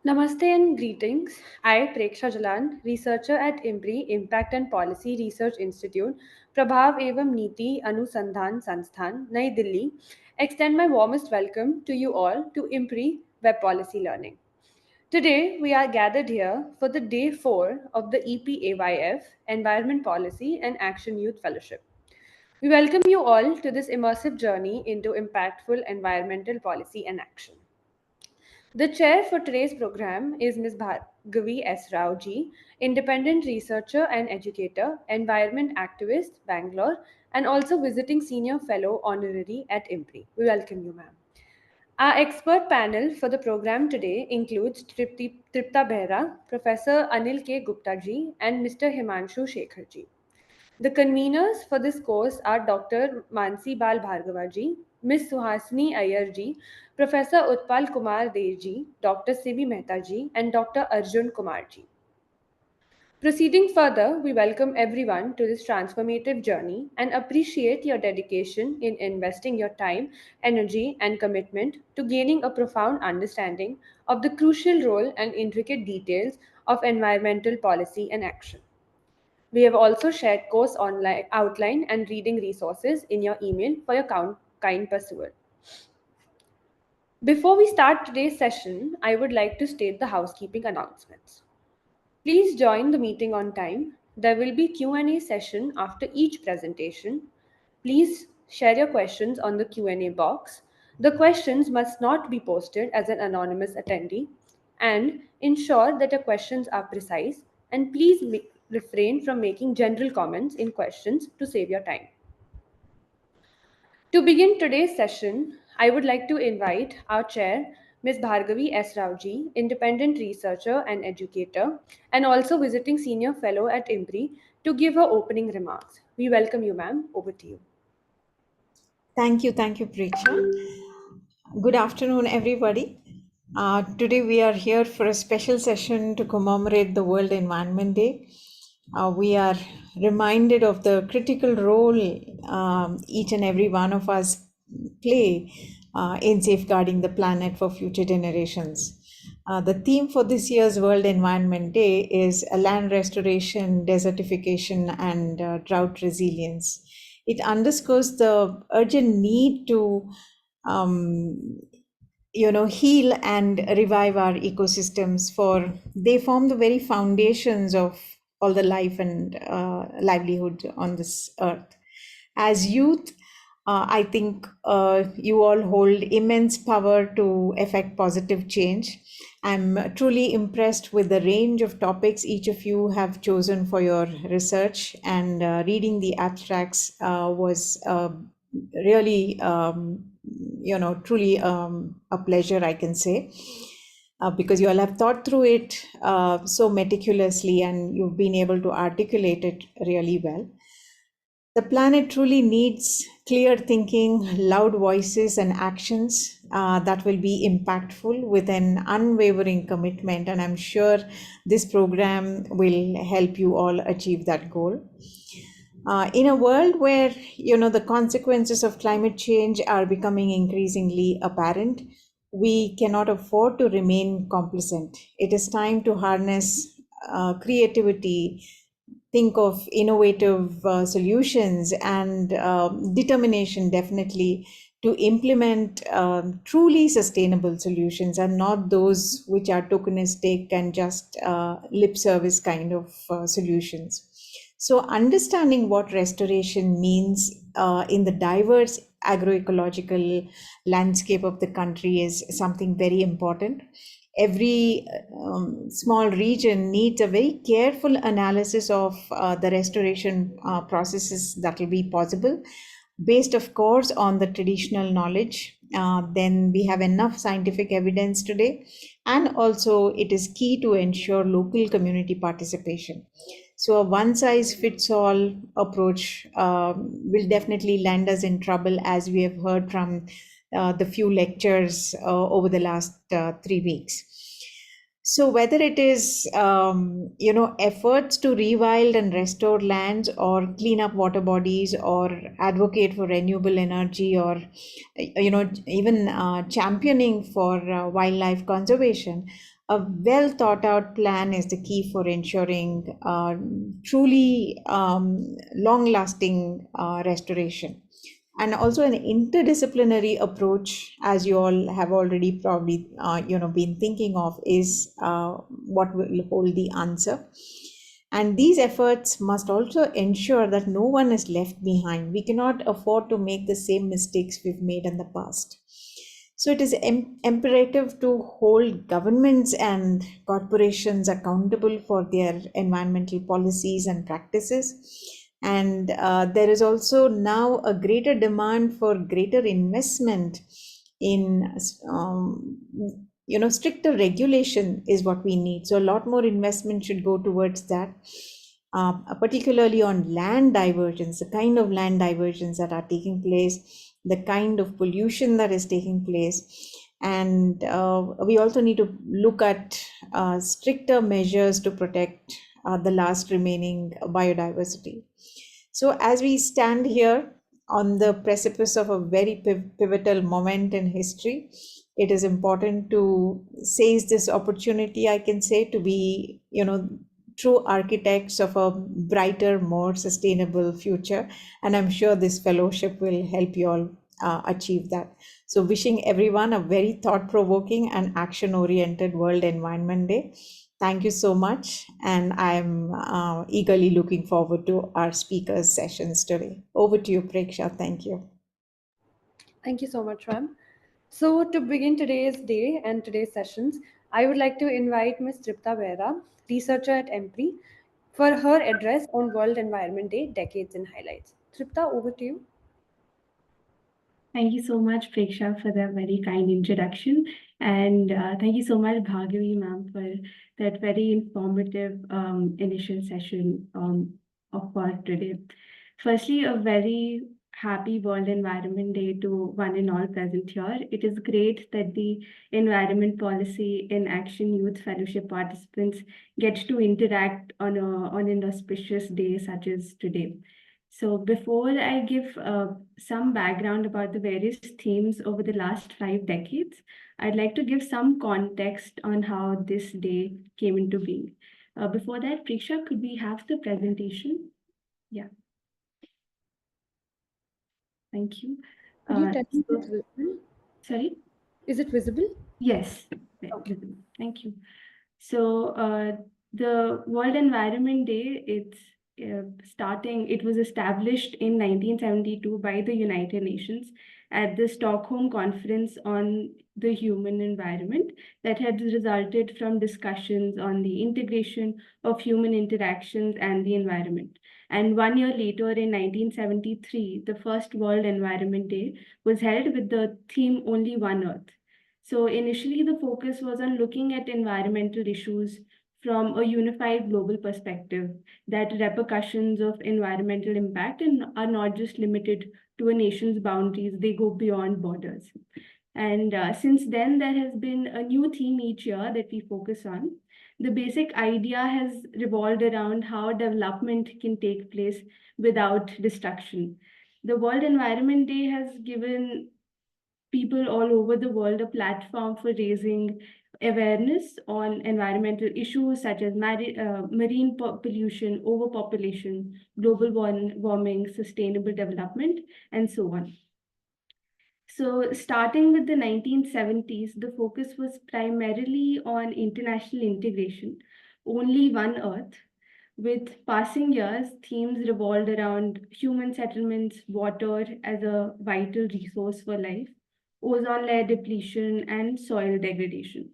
Namaste and greetings. I, Preksha Jalan, researcher at IMPRI, Impact and Policy Research Institute, Prabhav Evam Niti Anusandhan Sansthan, Nai Delhi, extend my warmest welcome to you all to IMPRI Web Policy Learning. Today, we are gathered here for the day 4 of the EPAYF Environment Policy and Action Youth Fellowship. We welcome you all to this immersive journey into impactful environmental policy and action. The chair for today's program is Ms. Bhargavi S. Rao ji, independent researcher and educator, environment activist, Bangalore, and also visiting senior fellow honorary at IMPRI. We welcome you, ma'am. Our expert panel for the program today includes Tripta Behra, Professor Anil K. Gupta ji, and Mr. Himanshu Shekhar ji. The conveners for this course are Dr. Mansi Bal Bhargava Ms. Suhasini Iyer ji, Professor Utpal Kumar Dev ji, Dr. Sibi Mehta ji, and Dr. Arjun Kumar ji. Proceeding further, we welcome everyone to this transformative journey and appreciate your dedication in investing your time, energy, and commitment to gaining a profound understanding of the crucial role and intricate details of environmental policy and action. We have also shared course online, outline and reading resources in your email for your kind pursuer. Before we start today's session, I would like to state the housekeeping announcements. Please join the meeting on time. There will be Q&A session after each presentation. Please share your questions on the Q&A box. The questions must not be posted as an anonymous attendee and ensure that your questions are precise and please refrain from making general comments in questions to save your time. To begin today's session, I would like to invite our chair, Ms. Bhargavi S. Rao ji, independent researcher and educator, and also visiting senior fellow at IMPRI, to give her opening remarks. We welcome you, ma'am. Over to you. Thank you, Preksha. Good afternoon, everybody. Today we are here for a special session to commemorate the World Environment Day. We are reminded of the critical role each and every one of us play in safeguarding the planet for future generations. The theme for this year's World Environment Day is land restoration, desertification, and drought resilience. It underscores the urgent need to heal and revive our ecosystems, for they form the very foundations of all the life and livelihood on this earth. As youth, I think you all hold immense power to effect positive change. I'm truly impressed with the range of topics each of you have chosen for your research, and reading the abstracts was really, truly a pleasure, I can say, because you all have thought through it so meticulously and you've been able to articulate it really well. The planet truly needs clear thinking, loud voices, and actions that will be impactful with an unwavering commitment. And I'm sure this program will help you all achieve that goal. In a world where the consequences of climate change are becoming increasingly apparent, we cannot afford to remain complacent. It is time to harness creativity, think of innovative solutions, and determination, definitely, to implement truly sustainable solutions, and not those which are tokenistic and just lip service kind of solutions. So understanding what restoration means in the diverse agroecological landscape of the country is something very important. Every small region needs a very careful analysis of the restoration processes that will be possible, based, of course, on the traditional knowledge. Then we have enough scientific evidence today, and also it is key to ensure local community participation. So a one-size-fits-all approach will definitely land us in trouble, as we have heard from the few lectures over the last 3 weeks. So whether it is, efforts to rewild and restore lands, or clean up water bodies, or advocate for renewable energy, or, even championing for wildlife conservation, A well thought out plan is the key for ensuring truly long lasting restoration. And also an interdisciplinary approach, as you all have already probably been thinking of, is what will hold the answer. And these efforts must also ensure that no one is left behind. We cannot afford to make the same mistakes we've made in the past. So it is imperative to hold governments and corporations accountable for their environmental policies and practices. And there is also now a greater demand for greater investment in stricter regulation is what we need. So a lot more investment should go towards that, particularly on land diversions, the kind of land diversions that are taking place, the kind of pollution that is taking place. And we also need to look at stricter measures to protect the last remaining biodiversity. So as we stand here on the precipice of a very pivotal moment in history, it is important to seize this opportunity, I can say, to be, true architects of a brighter, more sustainable future. And I'm sure this fellowship will help you all achieve that. So wishing everyone a very thought-provoking and action-oriented World Environment Day. Thank you so much. And I'm eagerly looking forward to our speakers' sessions today. Over to you, Preksha. Thank you. Thank you so much, ma'am. So, to begin today's day and today's sessions, I would like to invite Ms. Tripta Behra, researcher at EMPRI, for her address on World Environment Day Decades in Highlights. Tripta, over to you. Thank you so much, Preksha, for that very kind introduction. And thank you so much, Bhargavi, ma'am, for that very informative initial session of work today. Firstly, a very happy World Environment Day to one and all present here. It is great that the Environment Policy in Action Youth Fellowship participants get to interact on an auspicious day such as today. So before I give some background about the various themes over the last 5 decades, I'd like to give some context on how this day came into being. Before that, Preksha, could we have the presentation? Yeah. Thank you. Could you tell me if it's visible? Sorry? Is it visible? Yes, Okay. visible. Thank you. So the World Environment Day, it was established in 1972 by the United Nations at the Stockholm Conference on the Human Environment that had resulted from discussions on the integration of human interactions and the environment. And 1 year later, in 1973, the first World Environment Day was held with the theme Only One Earth. So initially, the focus was on looking at environmental issues from a unified global perspective, that repercussions of environmental impact are not just limited to a nation's boundaries, they go beyond borders. And since then, there has been a new theme each year that we focus on. The basic idea has revolved around how development can take place without destruction. The World Environment Day has given people all over the world a platform for raising awareness on environmental issues such as marine pollution, overpopulation, global warming, sustainable development, and so on. So, starting with the 1970s, the focus was primarily on international integration, only one Earth. With passing years, themes revolved around human settlements, water as a vital resource for life, ozone layer depletion, and soil degradation.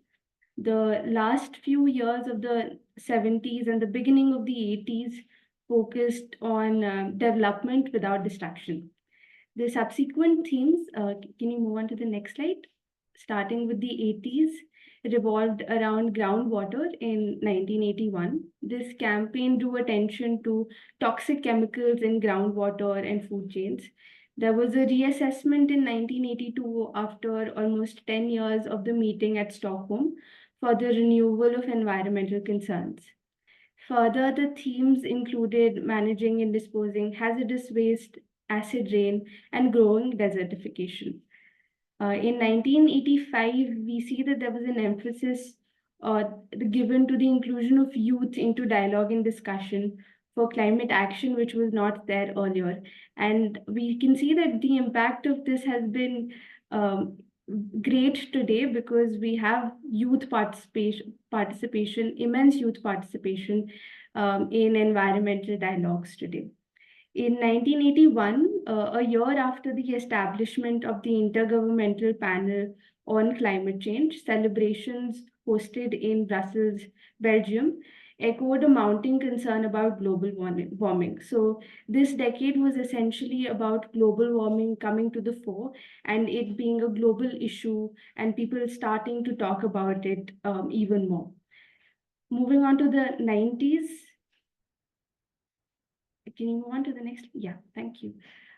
The last few years of the 70s and the beginning of the 80s focused on development without destruction. The subsequent themes, can you move on to the next slide? Starting with the 80s, revolved around groundwater in 1981. This campaign drew attention to toxic chemicals in groundwater and food chains. There was a reassessment in 1982 after almost 10 years of the meeting at Stockholm for the renewal of environmental concerns. Further, the themes included managing and disposing hazardous waste, acid rain, and growing desertification. In 1985, we see that there was an emphasis given to the inclusion of youth into dialogue and discussion for climate action, which was not there earlier. And we can see that the impact of this has been um, great today because we have participation, immense youth participation in environmental dialogues today. In 1981, a year after the establishment of the Intergovernmental Panel on Climate Change, celebrations hosted in Brussels, Belgium, echoed a mounting concern about global warming. So, this decade was essentially about global warming coming to the fore and it being a global issue, and people starting to talk about it even more. Moving on to the 90s, can you move on to the next? Yeah, thank you.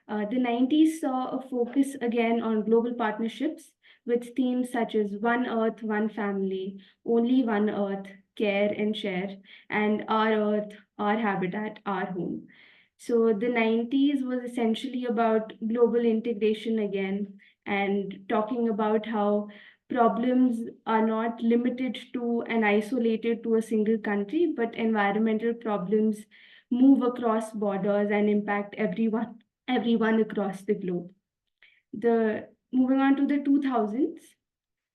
The 90s saw a focus again on global partnerships with themes such as One Earth, One Family, Only One Earth, Care and Share, and Our Earth, Our Habitat, Our Home. So the 90s was essentially about global integration again and talking about how problems are not limited to and isolated to a single country, but environmental problems move across borders and impact everyone across the globe. The moving on to the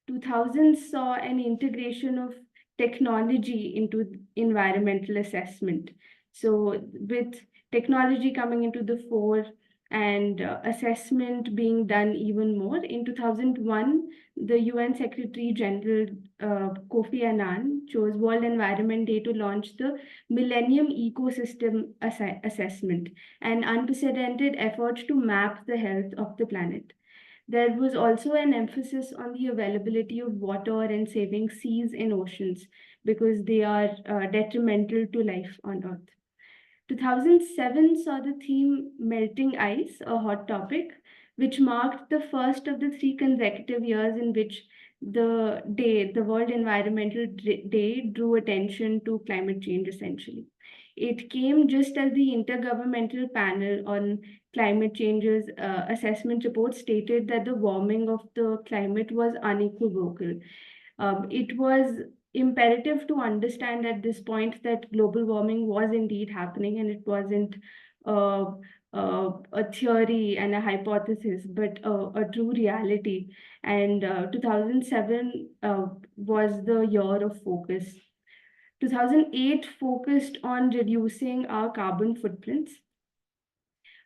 2000s saw an integration of technology into environmental assessment. So, with technology coming into the fore and assessment being done even more, in 2001, the UN Secretary General Kofi Annan chose World Environment Day to launch the Millennium Ecosystem Assessment, an unprecedented effort to map the health of the planet. There was also an emphasis on the availability of water and saving seas and oceans because they are detrimental to life on Earth. 2007 saw the theme Melting Ice, a hot topic, which marked the first of the three consecutive years in which the World Environmental Day, drew attention to climate change essentially. It came just as the Intergovernmental Panel on Climate Change's assessment report stated that the warming of the climate was unequivocal. It was imperative to understand at this point that global warming was indeed happening and it wasn't uh, a theory and a hypothesis, but a true reality. And 2007 was the year of focus. 2008 focused on reducing our carbon footprints.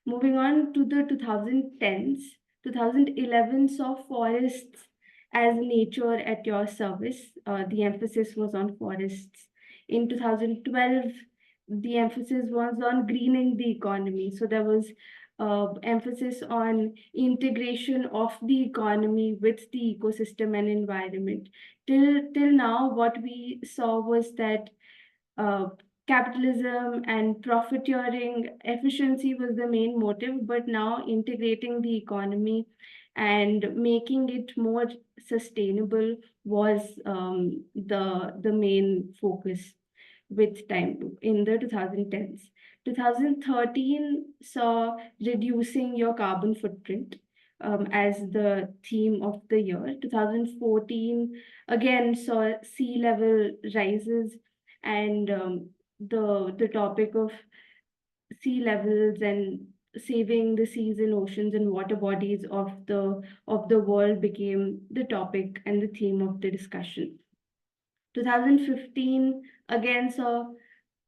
Moving on to the 2010s, 2011 saw forests as nature at your service. The emphasis was on forests. In 2012, the emphasis was on greening the economy. So there was emphasis on integration of the economy with the ecosystem and environment. Till now, what we saw was that uh, capitalism and profiteering efficiency was the main motive, but now integrating the economy and making it more sustainable was the main focus with time in the 2010s. 2013 saw reducing your carbon footprint as the theme of the year. 2014 again saw sea level rises and the topic of sea levels and saving the seas and oceans and water bodies of the world became the topic and the theme of the discussion. 2015 again saw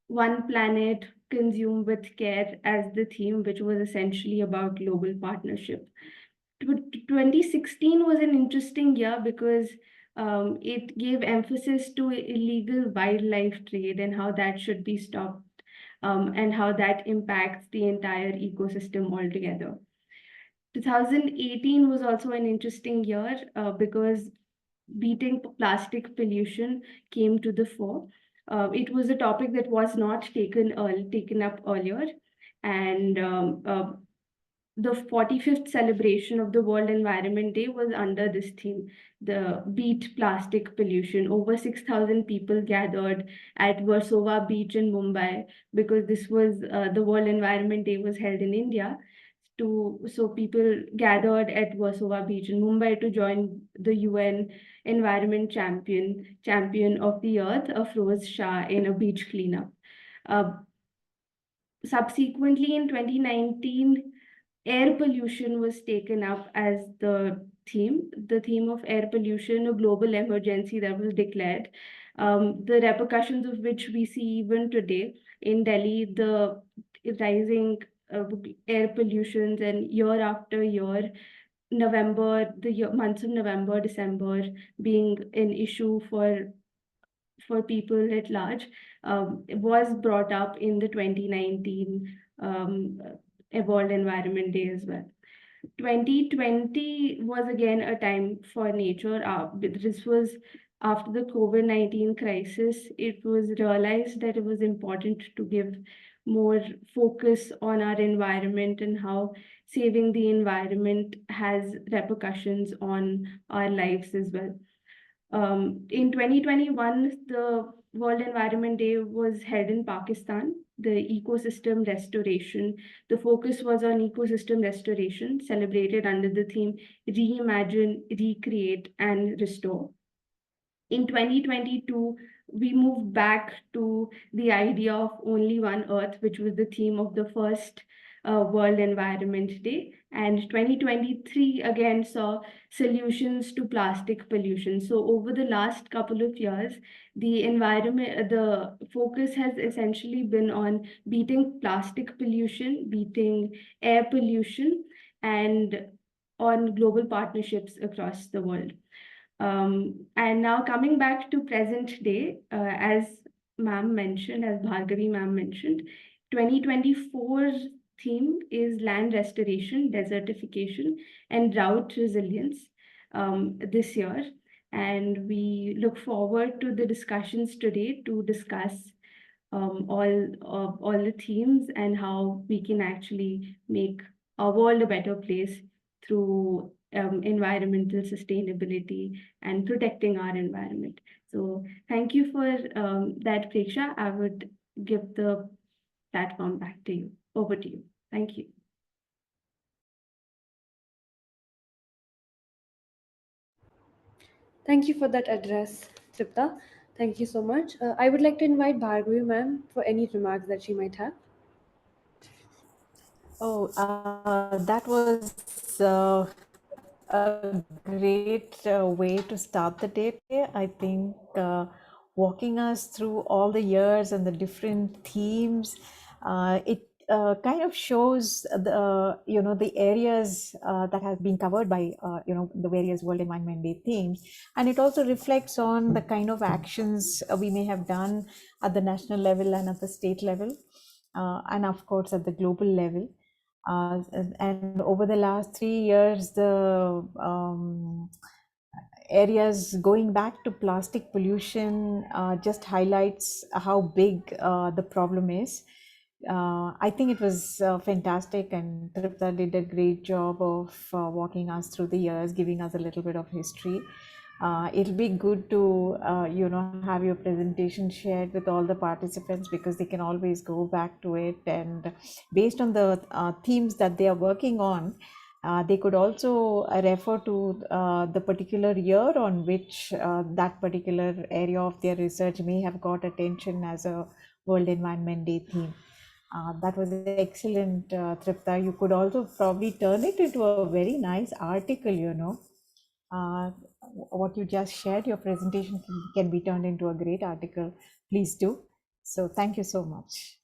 one planet consume with care as the theme, which was essentially about global partnership. 2016 was an interesting year because it gave emphasis to illegal wildlife trade and how that should be stopped and how that impacts the entire ecosystem altogether. 2018 was also an interesting year because beating plastic pollution came to the fore. It was a topic that was not taken up earlier, and the 45th celebration of the World Environment Day was under this theme, the Beat Plastic Pollution. Over 6,000 people gathered at Versova Beach in Mumbai because this was the World Environment Day was held in India. so people gathered at Warsaw Beach in Mumbai to join the UN Environment Champion of the Earth, Afroz Shah, in a beach cleanup. Subsequently, in 2019, air pollution was taken up as the theme of air pollution, a global emergency that was declared, the repercussions of which we see even today in Delhi, the rising air pollutions, and year after year, months of November, December being an issue for people at large, was brought up in the 2019 World Environment Day as well. 2020 was again a time for nature. This was after the COVID-19 crisis. It was realized that it was important to give more focus on our environment and how saving the environment has repercussions on our lives as well. In 2021, the World Environment Day was held in Pakistan. The ecosystem restoration, the focus was on ecosystem restoration, celebrated under the theme Reimagine, Recreate, and Restore. In 2022, we moved back to the idea of only one Earth, which was the theme of the first World Environment Day. And 2023 again saw solutions to plastic pollution. So over the last couple of years, the focus has essentially been on beating plastic pollution, beating air pollution, and on global partnerships across the world. And now coming back to present day, as Bhargavi ma'am mentioned, 2024's theme is land restoration, desertification, and drought resilience this year. And we look forward to the discussions today to discuss all the themes and how we can actually make our world a better place through environmental sustainability and protecting our environment. So thank you for that, Preksha. I would give the platform back to you. Over to you. Thank you. Thank you for that address, Tripta. Thank you so much. I would like to invite Bhargavi ma'am for any remarks that she might have. Oh, that was a great way to start the day. I think walking us through all the years and the different themes, it kind of shows the areas that have been covered by the various World Environment Day themes, and it also reflects on the kind of actions we may have done at the national level and at the state level, and of course at the global level. And over the last 3 years, the areas going back to plastic pollution just highlights how big the problem is. I think it was fantastic, and Tripta did a great job of walking us through the years, giving us a little bit of history. It'll be good to have your presentation shared with all the participants, because they can always go back to it, and based on the themes that they are working on, they could also refer to the particular year on which that particular area of their research may have got attention as a World Environment Day theme. That was excellent, Tripta. You could also probably turn it into a very nice article. What you just shared, your presentation can be turned into a great article. Please do. So thank you so much.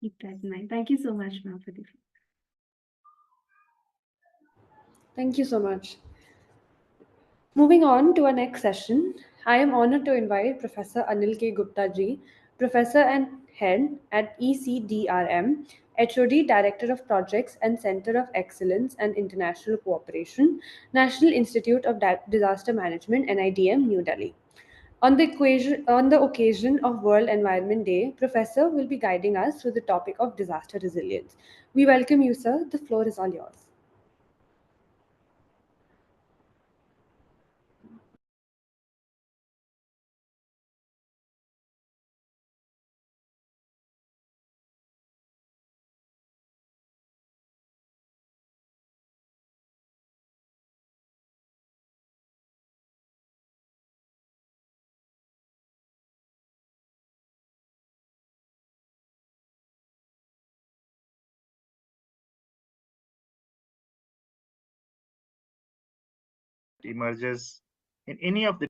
Keep that in mind. Thank you so much, ma'am, for this. Thank you so much. Moving on to our next session, I am honored to invite Professor Anil K. Gupta ji, Professor and Head at ECDRM, HOD Director of Projects and Center of Excellence and International Cooperation, National Institute of Disaster Management, NIDM, New Delhi. On the occasion of World Environment Day, Professor will be guiding us through the topic of disaster resilience. We welcome you, sir. The floor is all yours. emerges in any of the.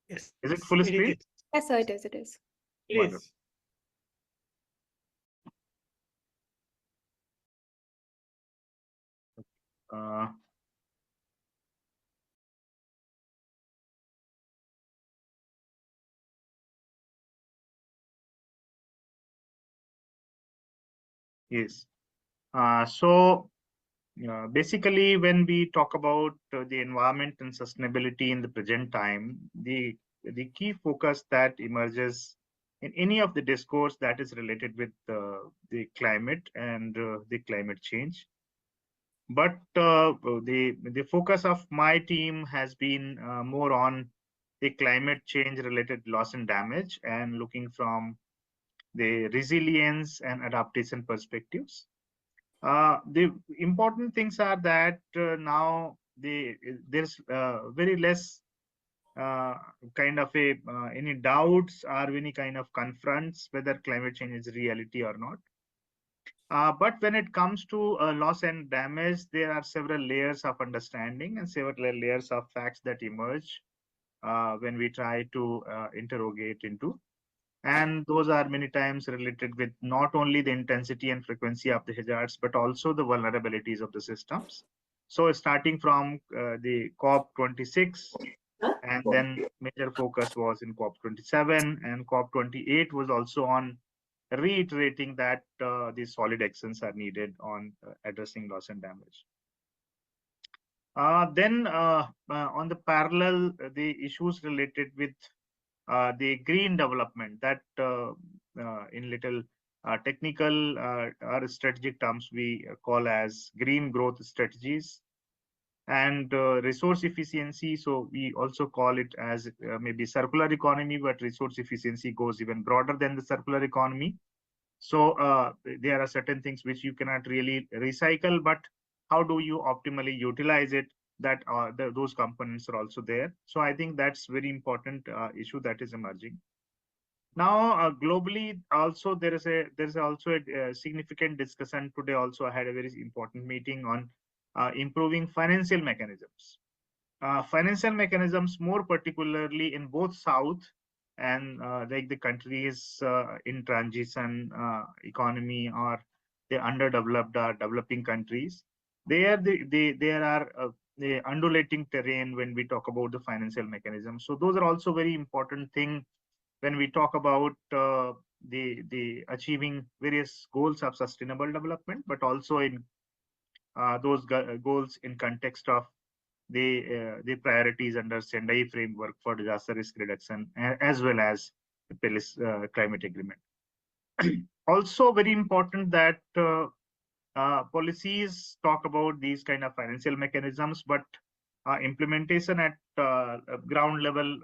Yes. Is it full screen? Yes, sir, it is. It is. Please. Uh, yes. So basically, when we talk about the environment and sustainability in the present time, the key focus that emerges in any of the discourse that is related with the climate and the climate change. But the focus of my team has been more on the climate change related loss and damage, and looking from the resilience and adaptation perspectives. The important things are that now there's very less kind of any doubts or any kind of confronts whether climate change is reality or not. But when it comes to loss and damage, there are several layers of understanding and several layers of facts that emerge when we try to interrogate into. And those are many times related with not only the intensity and frequency of the hazards, but also the vulnerabilities of the systems. So starting from the COP26, and then major focus was in COP27, and COP28 was also on reiterating that these solid actions are needed on addressing loss and damage. Then on the parallel, the issues related with the green development that in little technical or strategic terms we call as green growth strategies, and resource efficiency. So we also call it as maybe circular economy, but resource efficiency goes even broader than the circular economy. So there are certain things which you cannot really recycle, but how do you optimally utilize it? That those components are also there. So I think that's very important issue that is emerging. Now globally also there is also a significant discussion today. Also, I had a very important meeting on improving financial mechanisms. Financial mechanisms, more particularly in both South and like the countries in transition economy or the underdeveloped or developing countries. There are the undulating terrain when we talk about the financial mechanisms. So those are also very important thing when we talk about the achieving various goals of sustainable development, but also in those goals in context of the priorities under Sendai framework for disaster risk reduction, as well as the Paris climate agreement. Also very important that policies talk about these kind of financial mechanisms, but implementation at ground level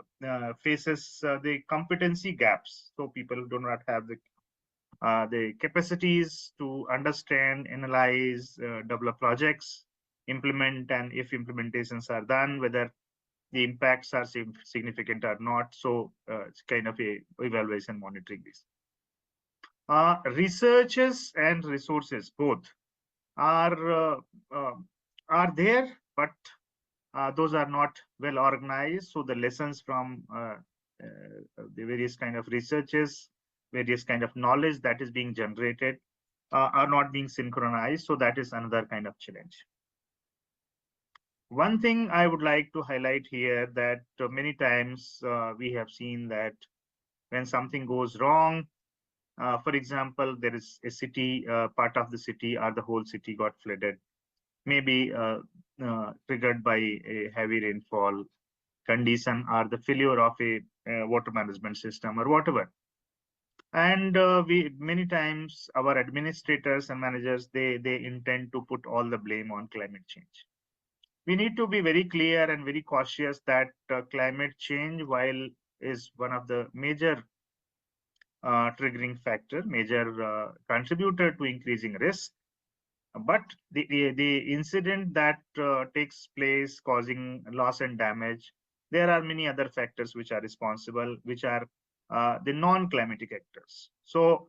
faces the competency gaps. So people do not have the capacities to understand, analyze, develop projects, implement, and if implementations are done, whether the impacts are significant or not. So it's kind of a evaluation monitoring this. Researches and resources both are there, but those are not well organized. So the lessons from the various kind of researches, various kind of knowledge that is being generated are not being synchronized. So that is another kind of challenge. One thing I would like to highlight here that many times we have seen that when something goes wrong, for example, there is a city, part of the city or the whole city got flooded, maybe triggered by a heavy rainfall condition or the failure of a water management system or whatever. And we many times our administrators and managers, they intend to put all the blame on climate change. We need to be very clear and very cautious that climate change, while is one of the major triggering factor, major contributor to increasing risk, but the incident that takes place causing loss and damage, there are many other factors which are responsible, which are the non-climatic actors. So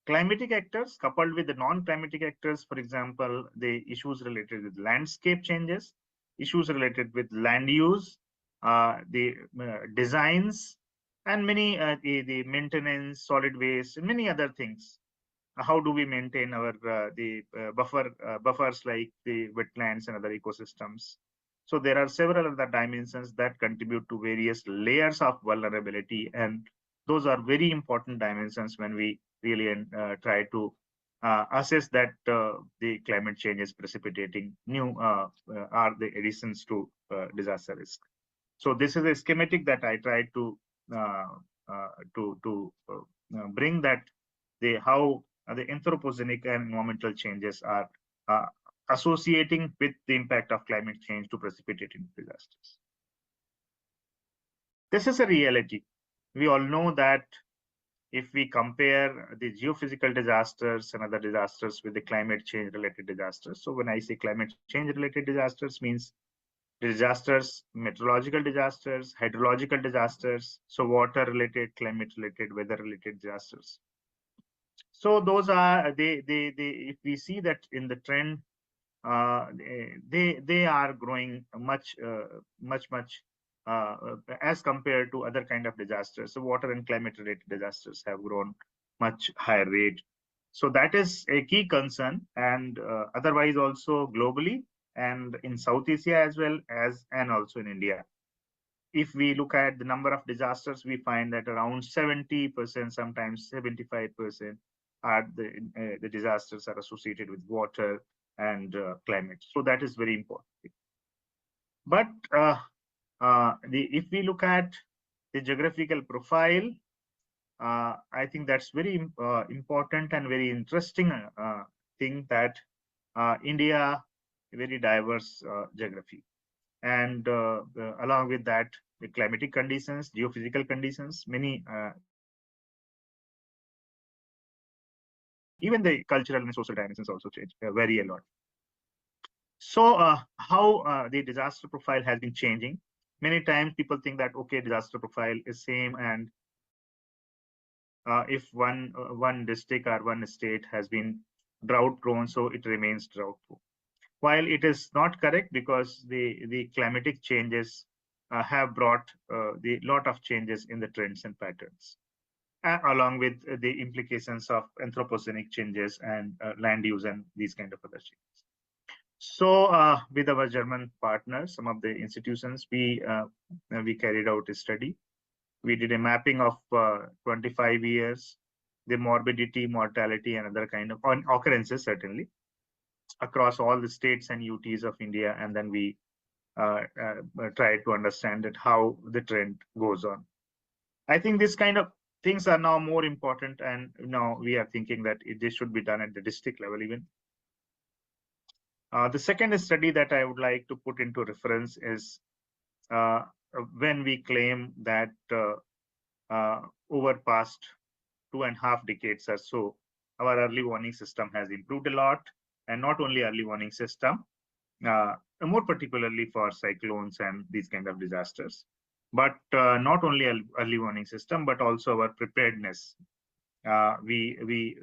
climatic actors coupled with the non-climatic actors, for example, the issues related with landscape changes, issues related with land use, the designs, and many the maintenance, solid waste, and many other things. How do we maintain our buffers like the wetlands and other ecosystems? So there are several other dimensions that contribute to various layers of vulnerability, and those are very important dimensions when we really try to assess that the climate change is precipitating new are the additions to disaster risk. So this is a schematic that I tried to uh, bring that the how the anthropogenic and environmental changes are uh, associating with the impact of climate change to precipitating disasters. This is a reality. We all know that if we compare the geophysical disasters and other disasters with the climate change related disasters. So when I say climate change related disasters means disasters, meteorological disasters, hydrological disasters, so water related, climate related, weather related disasters. So those are they if we see that in the trend, they are growing much as compared to other kind of disasters. So water and climate related disasters have grown much higher rate. So that is a key concern, and otherwise also globally and in South Asia as well as and also in India. If we look at the number of disasters, we find that around 70%, sometimes 75% are the disasters are associated with water and climate. So that is very important. But if we look at the geographical profile, I think that's very important and very interesting thing that India, very diverse geography. And along with that, the climatic conditions, geophysical conditions, many even the cultural and social dimensions also change, vary a lot. So how the disaster profile has been changing. Many times people think that, okay, disaster profile is same, and if one district or one state has been drought prone, so it remains drought prone. While it is not correct, because the climatic changes have brought the lot of changes in the trends and patterns, along with the implications of anthropogenic changes and land use and these kind of other changes. So with our German partners, some of the institutions, we carried out a study. We did a mapping of 25 years, the morbidity, mortality, and other kind of occurrences, certainly, across all the states and UTs of India. And then we try to understand that how the trend goes on. I think this kind of things are now more important, and now we are thinking that this should be done at the district level even. The second study that I would like to put into reference is when we claim that over past 2.5 decades or so, our early warning system has improved a lot, and not only early warning system, more particularly for cyclones and these kind of disasters, but not only early warning system, but also our preparedness. We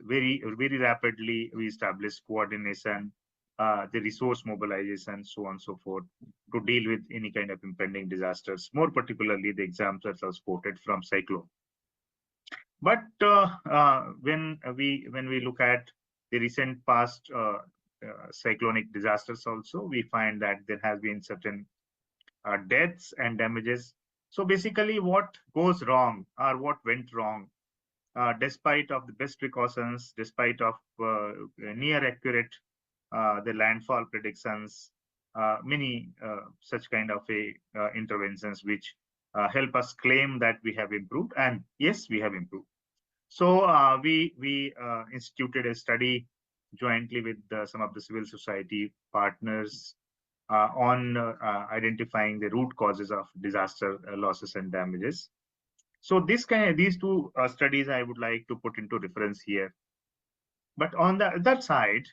very rapidly we establish coordination, the resource mobilization, so on and so forth, to deal with any kind of impending disasters. More particularly, the examples are quoted from cyclone. But when we look at the recent past cyclonic disasters, also we find that there has been certain deaths and damages. So basically, what goes wrong or what went wrong, despite of the best precautions, despite of near accurate the landfall predictions, many such kind of interventions which help us claim that we have improved, and yes, we have improved. So we instituted a study jointly with some of the civil society partners on identifying the root causes of disaster losses and damages. So these two studies I would like to put into reference here. But on the other side,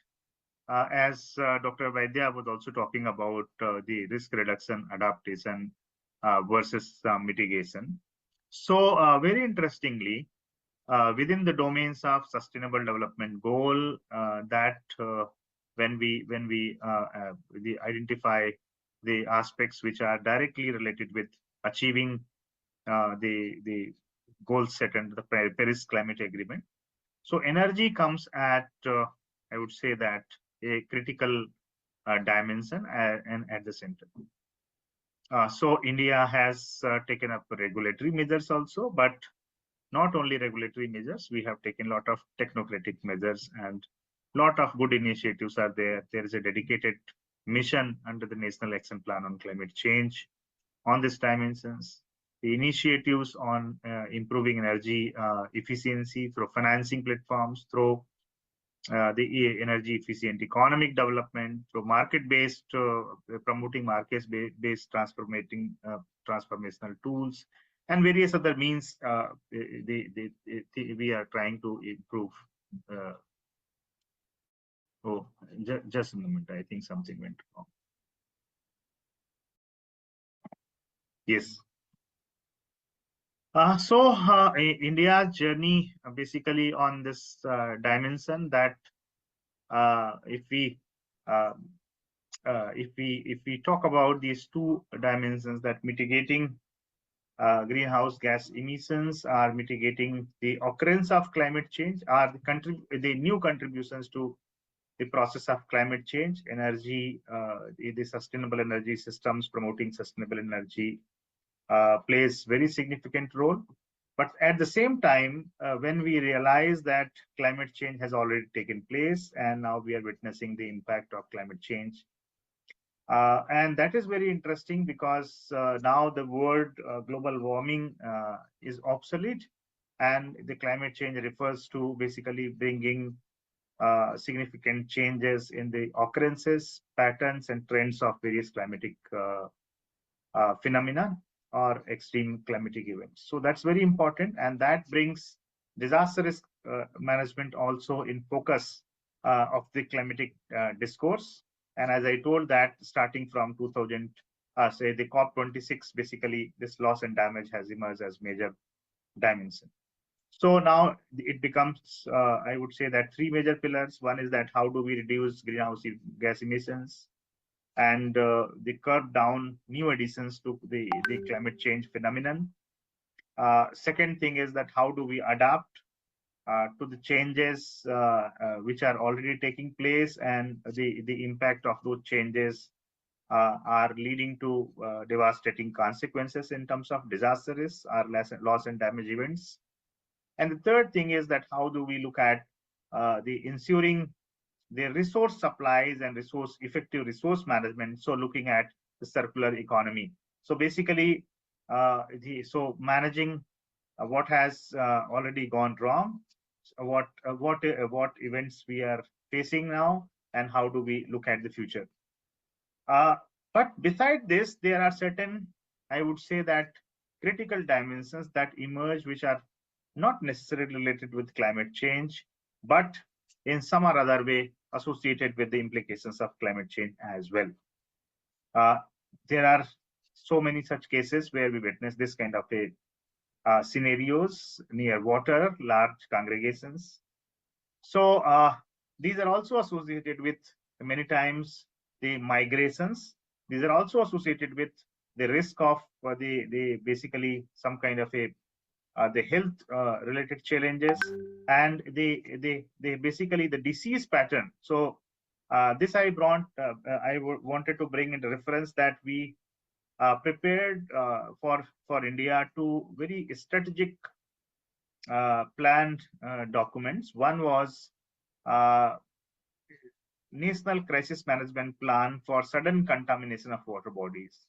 as Dr. Vaidya was also talking about the risk reduction, adaptation versus mitigation. So very interestingly, within the domains of sustainable development goal, when we identify the aspects which are directly related with achieving the goals set under the Paris Climate Agreement. So energy comes at, I would say that, a critical dimension and at the center. So India has taken up regulatory measures also, but not only regulatory measures, we have taken a lot of technocratic measures, and lot of good initiatives are there. There is a dedicated mission under the National Action Plan on Climate Change on these dimensions. The initiatives on improving energy efficiency through financing platforms, through the energy efficient economic development, through market-based, promoting market-based transformational tools, and various other means we are trying to improve. Just a moment, I think something went wrong. Yes. India's journey basically on this dimension, that if we talk about these two dimensions, that mitigating greenhouse gas emissions or mitigating the occurrence of climate change, are the new contributions to the process of climate change. Energy, the sustainable energy systems, promoting sustainable energy plays very significant role. But at the same time, when we realize that climate change has already taken place, and now we are witnessing the impact of climate change, and that is very interesting, because now the word global warming is obsolete, and the climate change refers to basically bringing significant changes in the occurrences, patterns, and trends of various climatic phenomena or extreme climatic events. So that's very important, and that brings disaster risk management also in focus of the climatic discourse. And as I told, that starting from 2000, say the COP26, basically this loss and damage has emerged as major dimension. So now it becomes, I would say that, three major pillars. One is that how do we reduce greenhouse gas emissions and the curb down new additions to the climate change phenomenon. Second thing is that how do we adapt to the changes which are already taking place, and the impact of those changes are leading to devastating consequences in terms of disaster risks or loss and damage events. And the third thing is that how do we look at the ensuring the resource supplies and effective resource management, so looking at the circular economy. So basically, managing what has already gone wrong, what events we are facing now, and how do we look at the future. But beside this, there are certain, I would say that, critical dimensions that emerge, which are not necessarily related with climate change, but in some or other way associated with the implications of climate change as well. There are so many such cases where we witness this kind of a scenarios near water, large congregations. So these are also associated with, many times, the migrations. These are also associated with the risk of the basically some kind of a the health related challenges, and the basically the disease pattern. So this I wanted to bring into reference, that we prepared for India two very strategic planned documents. One was National Crisis Management Plan for Sudden Contamination of Water Bodies,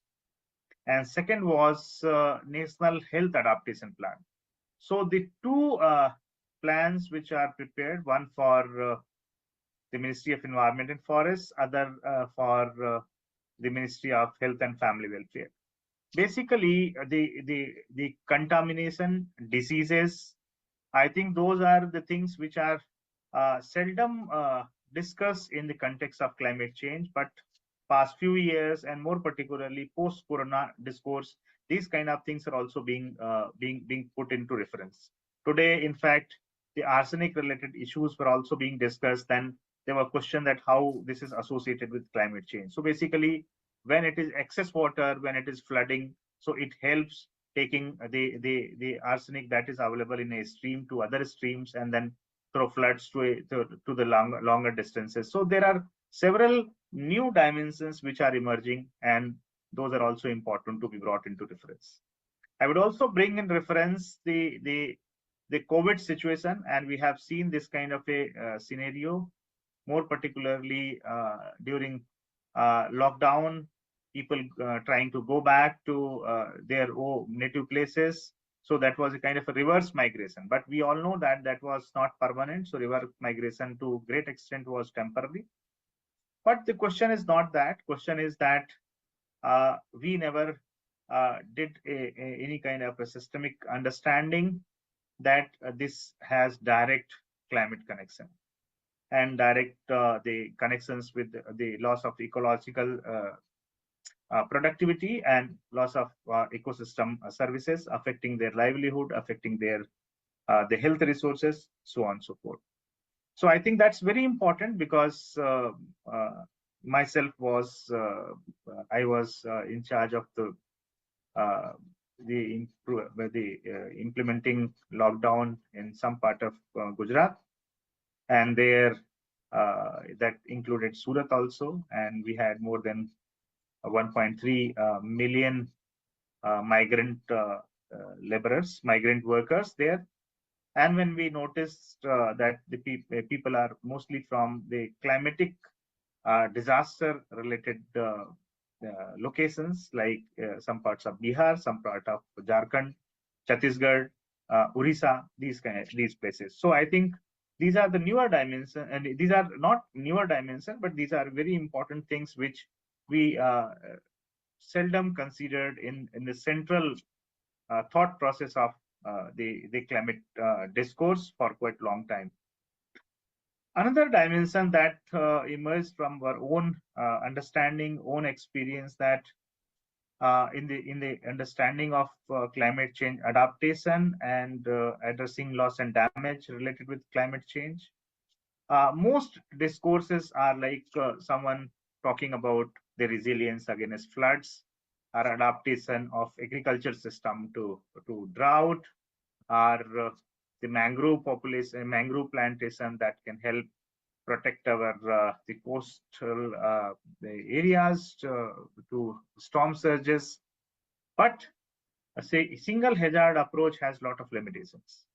and second was National Health Adaptation Plan. So the two plans which are prepared, one for the Ministry of Environment and Forests, other for the Ministry of Health and Family Welfare. Basically, the contamination, diseases, I think those are the things which are seldom discussed in the context of climate change, but past few years, and more particularly post-corona discourse, these kind of things are also being put into reference. Today, in fact, the arsenic-related issues were also being discussed. Then there were questions that how this is associated with climate change. So basically, when it is excess water, when it is flooding, so it helps taking the arsenic that is available in a stream to other streams and then throw floods to the longer distances. So there are several new dimensions which are emerging, and those are also important to be brought into reference. I would also bring in reference the COVID situation, and we have seen this kind of a scenario, more particularly during lockdown, people trying to go back to their own native places. So that was a kind of a reverse migration. But we all know that that was not permanent. So reverse migration to great extent was temporary. But the question is not that. Question is that we never did any kind of a systemic understanding that this has direct climate connection and direct the connections with the loss of ecological productivity and loss of ecosystem services, affecting their livelihood, affecting their the health resources, so on and so forth. So I think that's very important because myself was I was in charge of the implementing lockdown in some part of Gujarat, and there that included Surat also, and we had more than 1.3 million migrant laborers, migrant workers there. And when we noticed that the people are mostly from the climatic disaster related locations, like some parts of Bihar, some part of Jharkhand, Chhattisgarh, Orissa, these places. So I think these are the newer dimensions, and these are not newer dimensions, but these are very important things which we seldom considered in the central thought process of the climate discourse for quite a long time. Another dimension that emerged from our own understanding, own experience, that in the understanding of climate change adaptation and addressing loss and damage related with climate change, most discourses are like someone talking about the resilience against floods, or adaptation of agriculture system to drought, or the mangrove population, mangrove plantation that can help protect our the coastal the areas to storm surges. But say single hazard approach has a lot of limitations.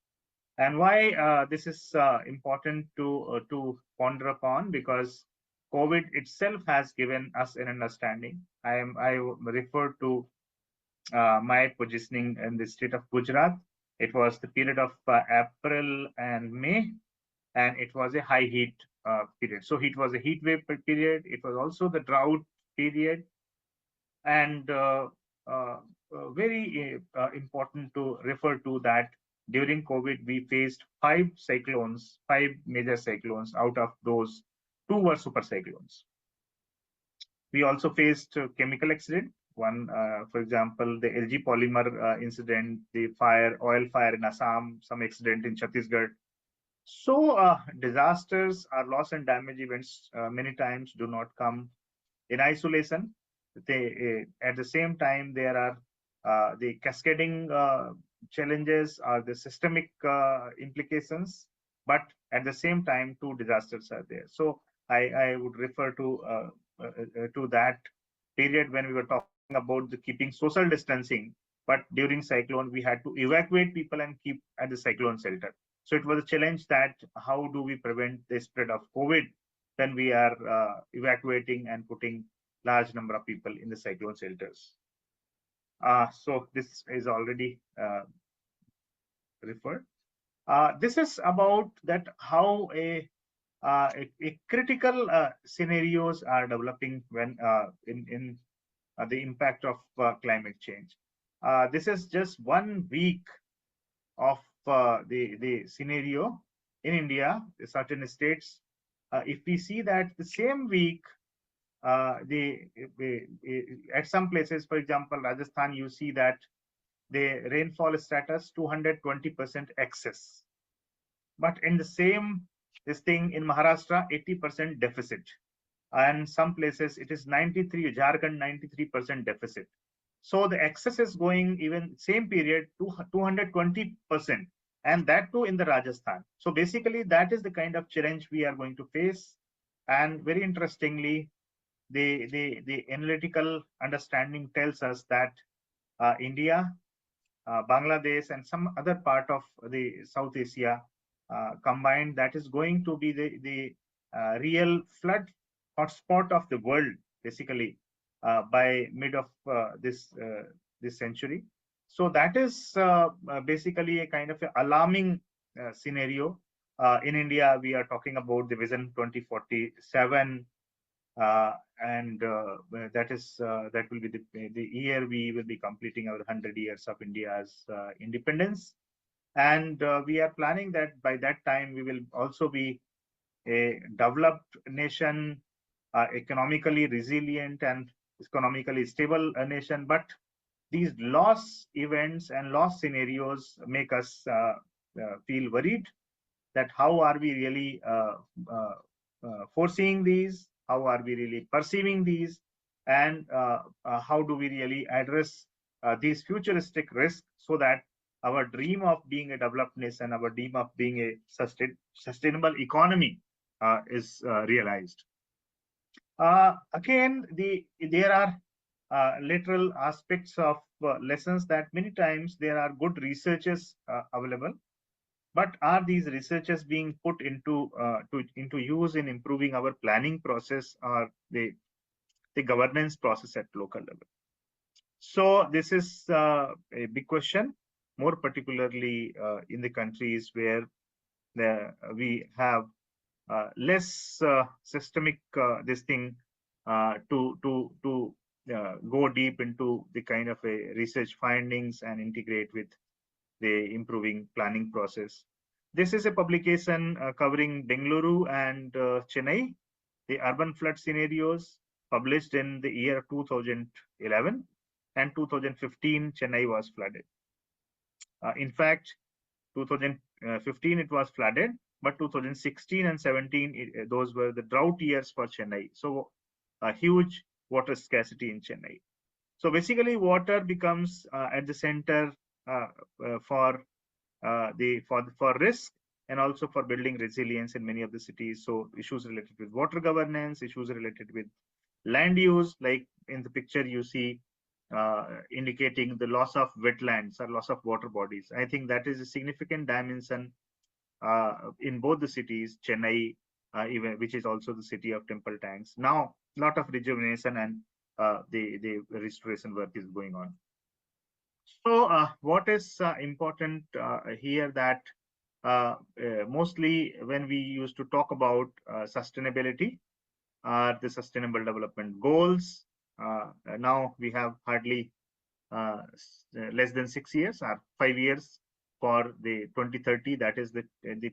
And why this is important to ponder upon, because COVID itself has given us an understanding. I refer to my positioning in the state of Gujarat. It was the period of April and May, and it was a high heat period. So it was a heat wave period. It was also the drought period, and very important to refer to that during COVID we faced 5 cyclones, 5 major cyclones. Out of those, 2 were super cyclones. We also faced chemical accident. One, for example, the LG polymer incident, the oil fire in Assam, some accident in Chhattisgarh. So disasters or loss and damage events many times do not come in isolation. They at the same time there are the cascading challenges or the systemic implications, but at the same time 2 disasters are there. So I would refer to that period when we were talking about the keeping social distancing, but during cyclone we had to evacuate people and keep at the cyclone shelter. So it was a challenge that how do we prevent the spread of COVID when we are evacuating and putting large number of people in the cyclone shelters. So this is already referred. This is about that how a critical scenarios are developing when in the impact of climate change. This is just 1 week of the scenario in India, certain states. If we see that the same week, at some places, for example, Rajasthan, you see that the rainfall status 220% excess. But in the same this thing in Maharashtra, 80% deficit. And some places it is 93, Jharkhand 93% deficit. So the excess is going even same period to 220%, and that too in the Rajasthan. So basically that is the kind of challenge we are going to face. And very interestingly, the analytical understanding tells us that India, Bangladesh, and some other part of the South Asia combined, that is going to be the real flood hotspot of the world, basically, by mid of this century. So that is basically a kind of alarming scenario. In India, we are talking about the Vision 2047, and that will be the year we will be completing our 100 years of India's independence. And we are planning that by that time we will also be a developed nation, economically resilient and economically stable nation. But these loss events and loss scenarios make us feel worried that how are we really foreseeing these, how are we really perceiving these, and how do we really address these futuristic risks so that our dream of being a developed nation, our dream of being a sustainable economy is realized. Again, there are literal aspects of lessons that many times there are good researches available, but are these researches being put into use in improving our planning process or the governance process at local level? So this is a big question, more particularly in the countries where we have less systemic this thing to go deep into the kind of a research findings and integrate with the improving planning process. This is a publication covering Bengaluru and Chennai, the urban flood scenarios, published in the year 2011, and 2015 Chennai was flooded. In fact, 2015 it was flooded, but 2016 and 17 those were the drought years for Chennai. So a huge water scarcity in Chennai. So basically, water becomes at the center for risk and also for building resilience in many of the cities. So issues related with water governance, issues related with land use, like in the picture you see indicating the loss of wetlands or loss of water bodies. I think that is a significant dimension in both the cities, Chennai, even, which is also the city of temple tanks. Now, a lot of rejuvenation and the restoration work is going on. So what is important here that mostly when we used to talk about sustainability, the sustainable development goals, now we have hardly less than 6 years or 5 years for the 2030. That is the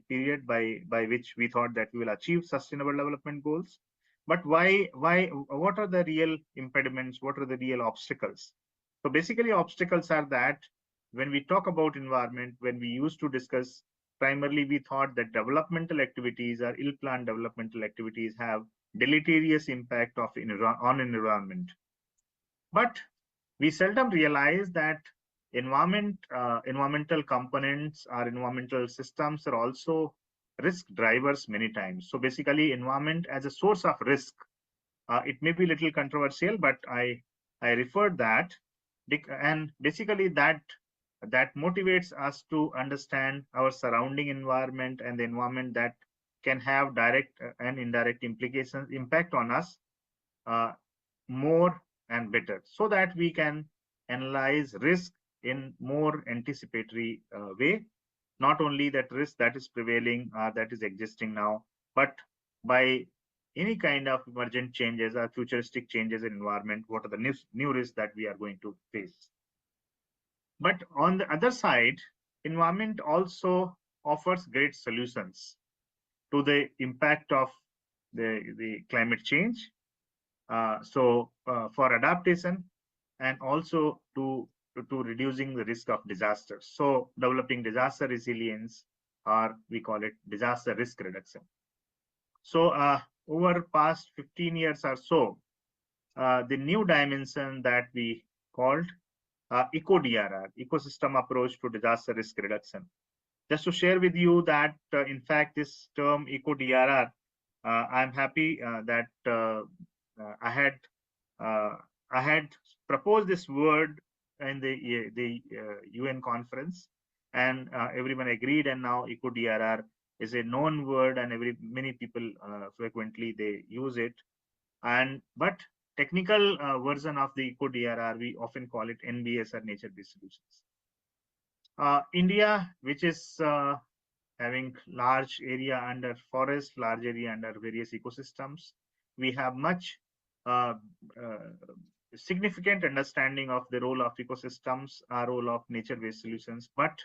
period by which we thought that we will achieve sustainable development goals. But what are the real impediments? What are the real obstacles? So basically obstacles are that when we talk about environment, when we used to discuss, primarily we thought that developmental activities or ill-planned developmental activities have deleterious impact on environment. But we seldom realize that environmental components or environmental systems are also risk drivers many times. So basically environment as a source of risk, it may be a little controversial, but I referred that, and basically that motivates us to understand our surrounding environment and the environment that can have direct and indirect impact on us more and better, so that we can analyze risk in more anticipatory way, not only that risk that is prevailing that is existing now, but by any kind of emergent changes or futuristic changes in environment, what are the new risks that we are going to face. But on the other side, environment also offers great solutions to the impact of the climate change. So for adaptation and also to to reducing the risk of disasters. So developing disaster resilience, or we call it disaster risk reduction. So over past 15 years or so, the new dimension that we called ECO-DRR, ecosystem approach to disaster risk reduction. Just to share with you that, in fact, this term ECO-DRR, I'm happy that I had proposed this word in the UN conference, and everyone agreed, and now ECO-DRR is a known word, and many people frequently they use it. And but technical version of the ECO-DRR, we often call it NBS, or nature-based solutions. India, which is having large area under forest, large area under various ecosystems, we have much uh, significant understanding of the role of ecosystems, role of nature-based solutions, but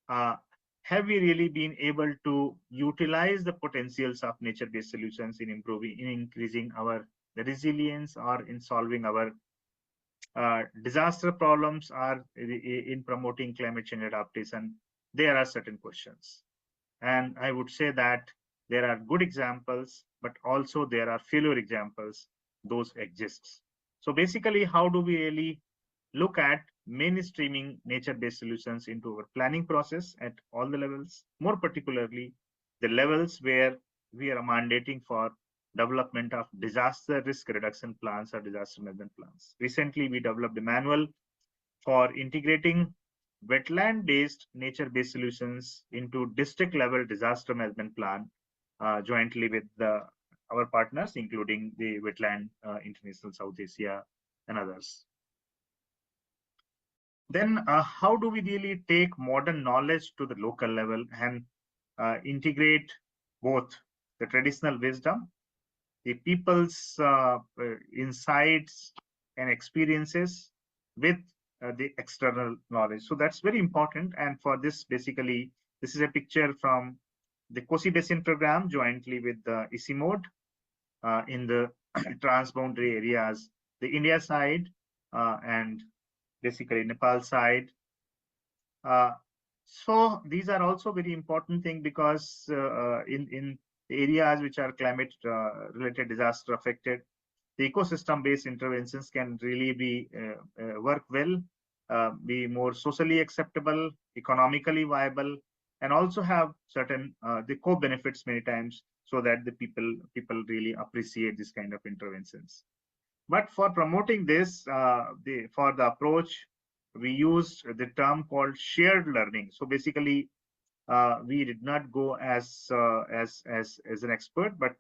uh, have we really been able to utilize the potentials of nature-based solutions in improving, in increasing our the resilience, or in solving our disaster problems, or in promoting climate change adaptation? There are certain questions. And I would say that there are good examples, but also there are failure examples, those exist. So basically, how do we really look at mainstreaming nature-based solutions into our planning process at all the levels, more particularly the levels where we are mandating for development of disaster risk reduction plans or disaster management plans. Recently, we developed a manual for integrating wetland-based nature-based solutions into district-level disaster management plan jointly with our partners, including the Wetland International South Asia and others. Then how do we really take modern knowledge to the local level and integrate both the traditional wisdom, the people's insights and experiences with the external knowledge? So that's very important. And for this, basically, this is a picture from the Kosi Basin program jointly with the ICIMOD in the transboundary areas, the India side and basically Nepal side. So these are also very important thing, because in areas which are climate related disaster affected, the ecosystem based interventions can really be work well, be more socially acceptable, economically viable, and also have certain the co-benefits many times, so that the people really appreciate this kind of interventions. But for promoting this, for the approach, we used the term called shared learning. So basically, we did not go as an expert, but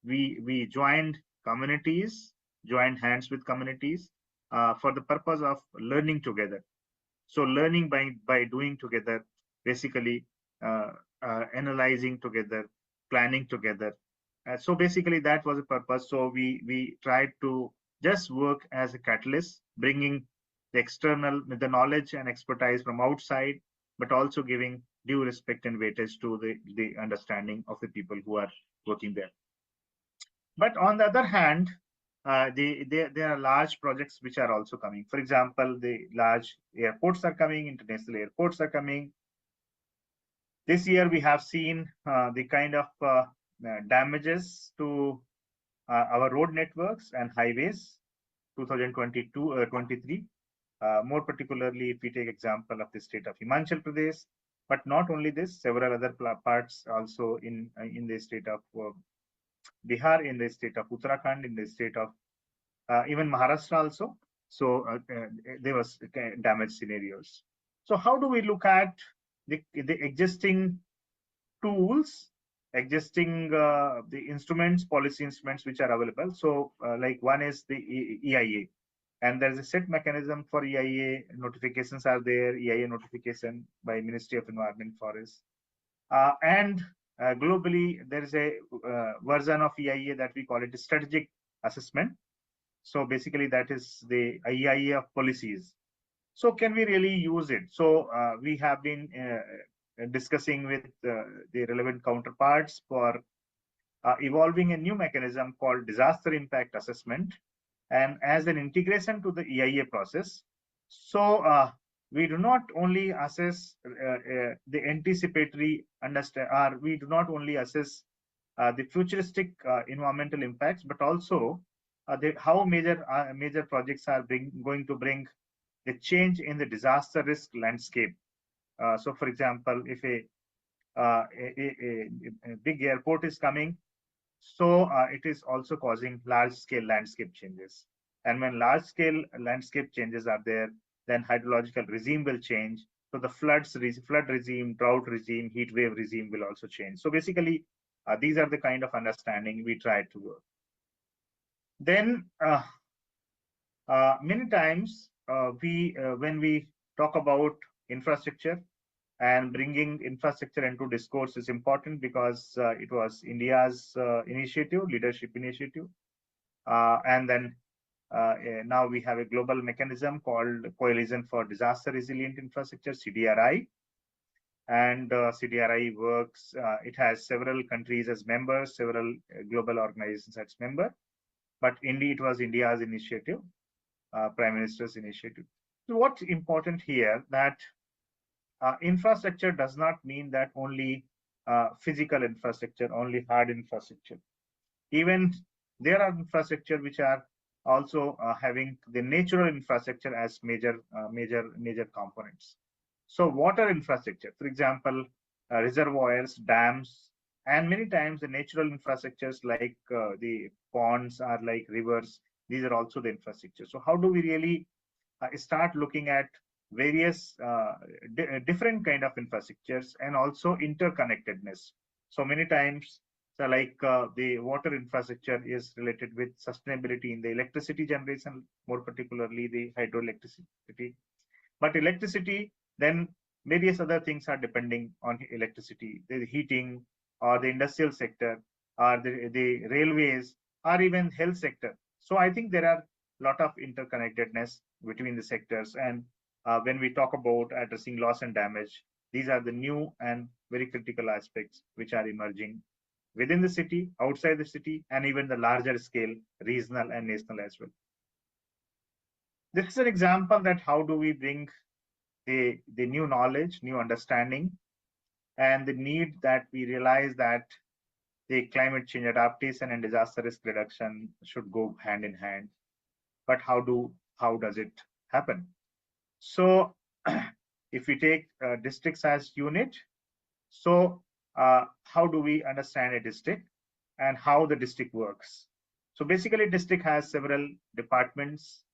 we joined communities, joined hands with communities for the purpose of learning together. So learning by doing together, basically analyzing together, planning together. So basically that was the purpose. So we tried to just work as a catalyst, bringing the knowledge and expertise from outside, but also giving due respect and weightage to the understanding of the people who are working there. But on the other hand, there are large projects which are also coming. For example, the large airports are coming, international airports are coming. This year we have seen the kind of damages to our road networks and highways 2022-23. More particularly, if we take example of the state of Himachal Pradesh, but not only this, several other parts also in the state of Bihar, in the state of Uttarakhand, in the state of even Maharashtra also. So there was damage scenarios. So how do we look at the existing tools, existing the instruments, policy instruments which are available? So like one is the EIA, and there's a set mechanism for EIA. Notifications are there, EIA notification by Ministry of Environment, Forest, and globally there is a version of EIA that we call it strategic assessment. So basically that is the EIA of policies. So can we really use it? So we have been discussing with the relevant counterparts for evolving a new mechanism called disaster impact assessment, and as an integration to the EIA process. So we do not only assess the anticipatory understand, or we do not only assess the futuristic environmental impacts, but also how major projects are going to bring the change in the disaster risk landscape. So, for example, if a big airport is coming, so it is also causing large-scale landscape changes. And when large-scale landscape changes are there, then hydrological regime will change. So the flood regime, drought regime, heat wave regime will also change. So basically, these are the kind of understanding we try to work. Then many times when we talk about infrastructure, and bringing infrastructure into discourse is important because it was India's leadership initiative. And then now we have a global mechanism called Coalition for Disaster Resilient Infrastructure, CDRI. And CDRI works, it has several countries as members, several global organizations as members. But indeed, it was India's initiative, Prime Minister's initiative. So what's important here that infrastructure does not mean that only physical infrastructure, only hard infrastructure. Even there are infrastructure which are also having the natural infrastructure as major components. So water infrastructure, for example, reservoirs, dams, and many times the natural infrastructures like the ponds or like rivers, these are also the infrastructure. So how do we really start looking at various different kind of infrastructures and also interconnectedness? So many times, so like the water infrastructure is related with sustainability in the electricity generation, more particularly the hydroelectricity. But electricity, then various other things are depending on electricity, the heating or the industrial sector or the railways or even health sector. So I think there are a lot of interconnectedness between the sectors. And when we talk about addressing loss and damage, these are the new and very critical aspects which are emerging within the city, outside the city, and even the larger scale, regional and national as well. This is an example that how do we bring the new knowledge, new understanding, and the need that we realize that the climate change adaptation and disaster risk reduction should go hand in hand. But how does it happen? So if we take districts as unit, so how do we understand a district and how the district works? So basically, district has several departments,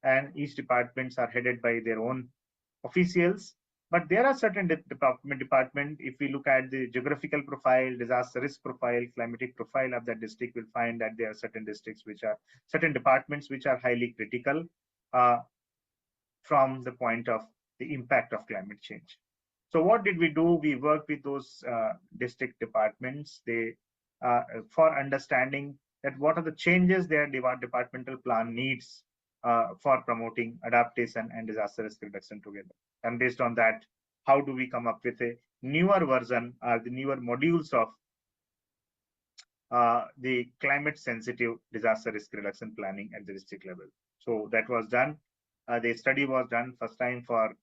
and each departments are headed by their own officials. But there are certain department. If we look at the geographical profile, disaster risk profile, climatic profile of that district, we'll find that there are certain departments which are highly critical from the point of the impact of climate change. So what did we do? We worked with those district departments for understanding that what are the changes their departmental plan needs for promoting adaptation and disaster risk reduction together. And based on that, how do we come up with a newer version or the newer modules of the climate sensitive disaster risk reduction planning at the district level? So that was done. The study was done first time for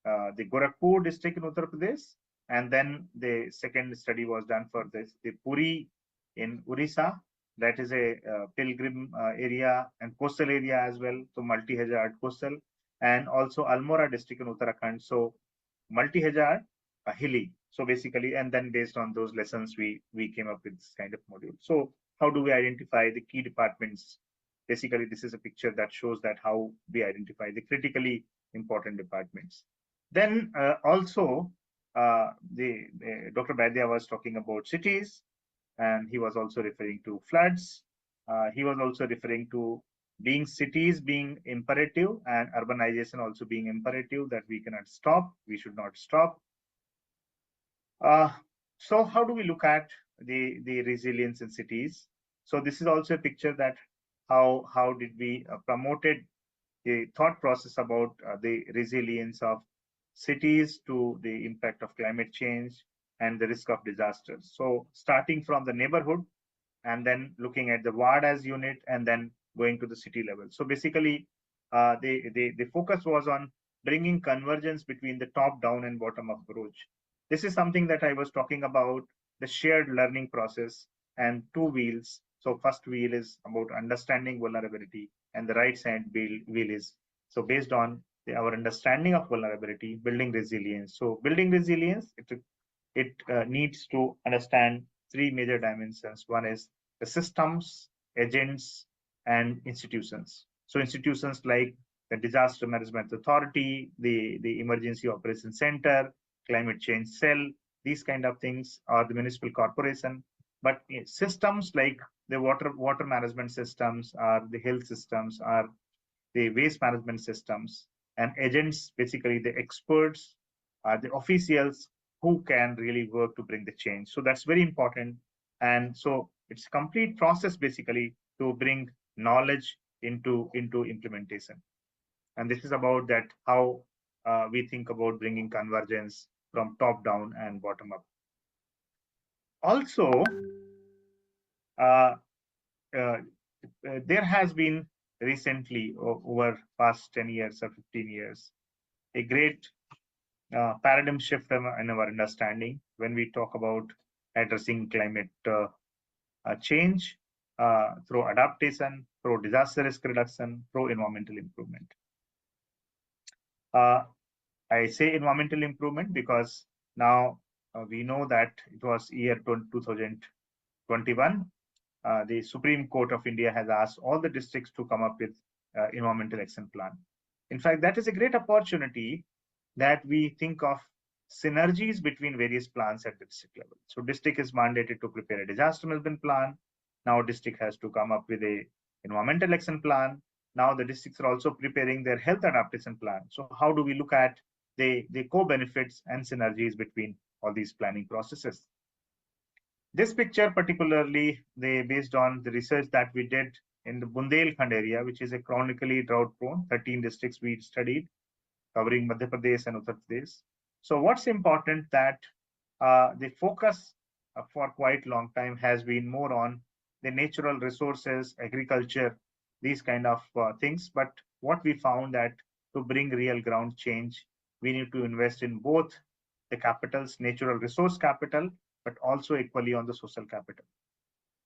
the Gorakhpur district in Uttar Pradesh, and then the second study was done for the Puri in Orissa. That is a pilgrim area and coastal area as well, so multi-hazard coastal, and also Almora district in Uttarakhand, so multi-hazard hilly. So basically, and then based on those lessons, we came up with this kind of module. So how do we identify the key departments? Basically, this is a picture that shows that how we identify the critically important departments. Then also, Dr. Baidya was talking about cities, and he was also referring to floods. He was also referring to cities being imperative and urbanization also being imperative, that we cannot stop, we should not stop. So how do we look at the resilience in cities? So this is also a picture that how did we promoted the thought process about the resilience of cities to the impact of climate change and the risk of disasters. So starting from the neighborhood and then looking at the ward as unit and then going to the city level. So basically, the focus was on bringing convergence between the top-down and bottom-up approach. This is something that I was talking about, the shared learning process and two wheels. So first wheel is about understanding vulnerability, and the right side wheel is so based on our understanding of vulnerability, building resilience. So building resilience, it needs to understand three major dimensions. One is the systems, agents, and institutions. So institutions like the Disaster Management Authority, the Emergency Operations Center, Climate Change Cell, these kind of things, or the municipal corporation. But systems like the water management systems, or the health systems, or the waste management systems, and agents, basically the experts, the officials who can really work to bring the change. So that's very important. And so it's a complete process basically to bring knowledge into implementation. And this is about that how we think about bringing convergence from top down and bottom up. Also, uh, uh, there has been recently over past 10 years or 15 years a great paradigm shift in our understanding when we talk about addressing climate change through adaptation, through disaster risk reduction, through environmental improvement. I say environmental improvement because now we know that it was year 2021. The Supreme Court of India has asked all the districts to come up with environmental action plan. In fact, that is a great opportunity that we think of synergies between various plans at the district level. So district is mandated to prepare a disaster management plan. Now district has to come up with a environmental action plan. Now the districts are also preparing their health adaptation plan. So how do we look at the co-benefits and synergies between all these planning processes? This picture particularly, based on the research that we did in the Bundelkhand area, which is a chronically drought-prone, 13 districts we studied, covering Madhya Pradesh and Uttar Pradesh. So what's important that the focus for quite long time has been more on the natural resources, agriculture, these kind of things. But what we found that to bring real ground change, we need to invest in both the capitals, natural resource capital, but also equally on the social capital.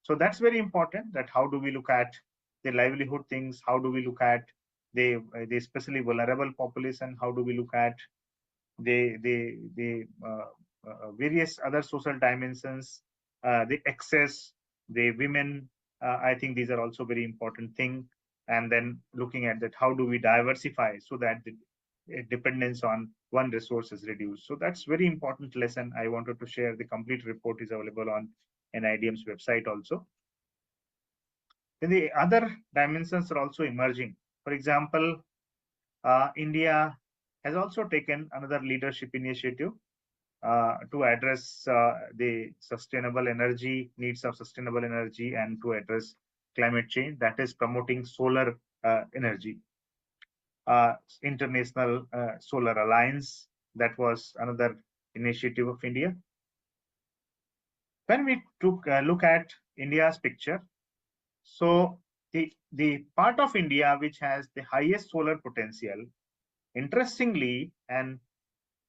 So that's very important, that how do we look at the livelihood things, how do we look at the especially vulnerable population, how do we look at the various other social dimensions, the access, the women. I think these are also very important thing. And then looking at that, how do we diversify so that the dependence on one resource is reduced. So that's very important lesson I wanted to share. The complete report is available on NIDM's website also. Then the other dimensions are also emerging. For example, India has also taken another leadership initiative to address the sustainable energy needs of sustainable energy and to address climate change, that is promoting solar energy. International Solar Alliance, that was another initiative of India. When we took a look at India's picture, so the part of India which has the highest solar potential, interestingly and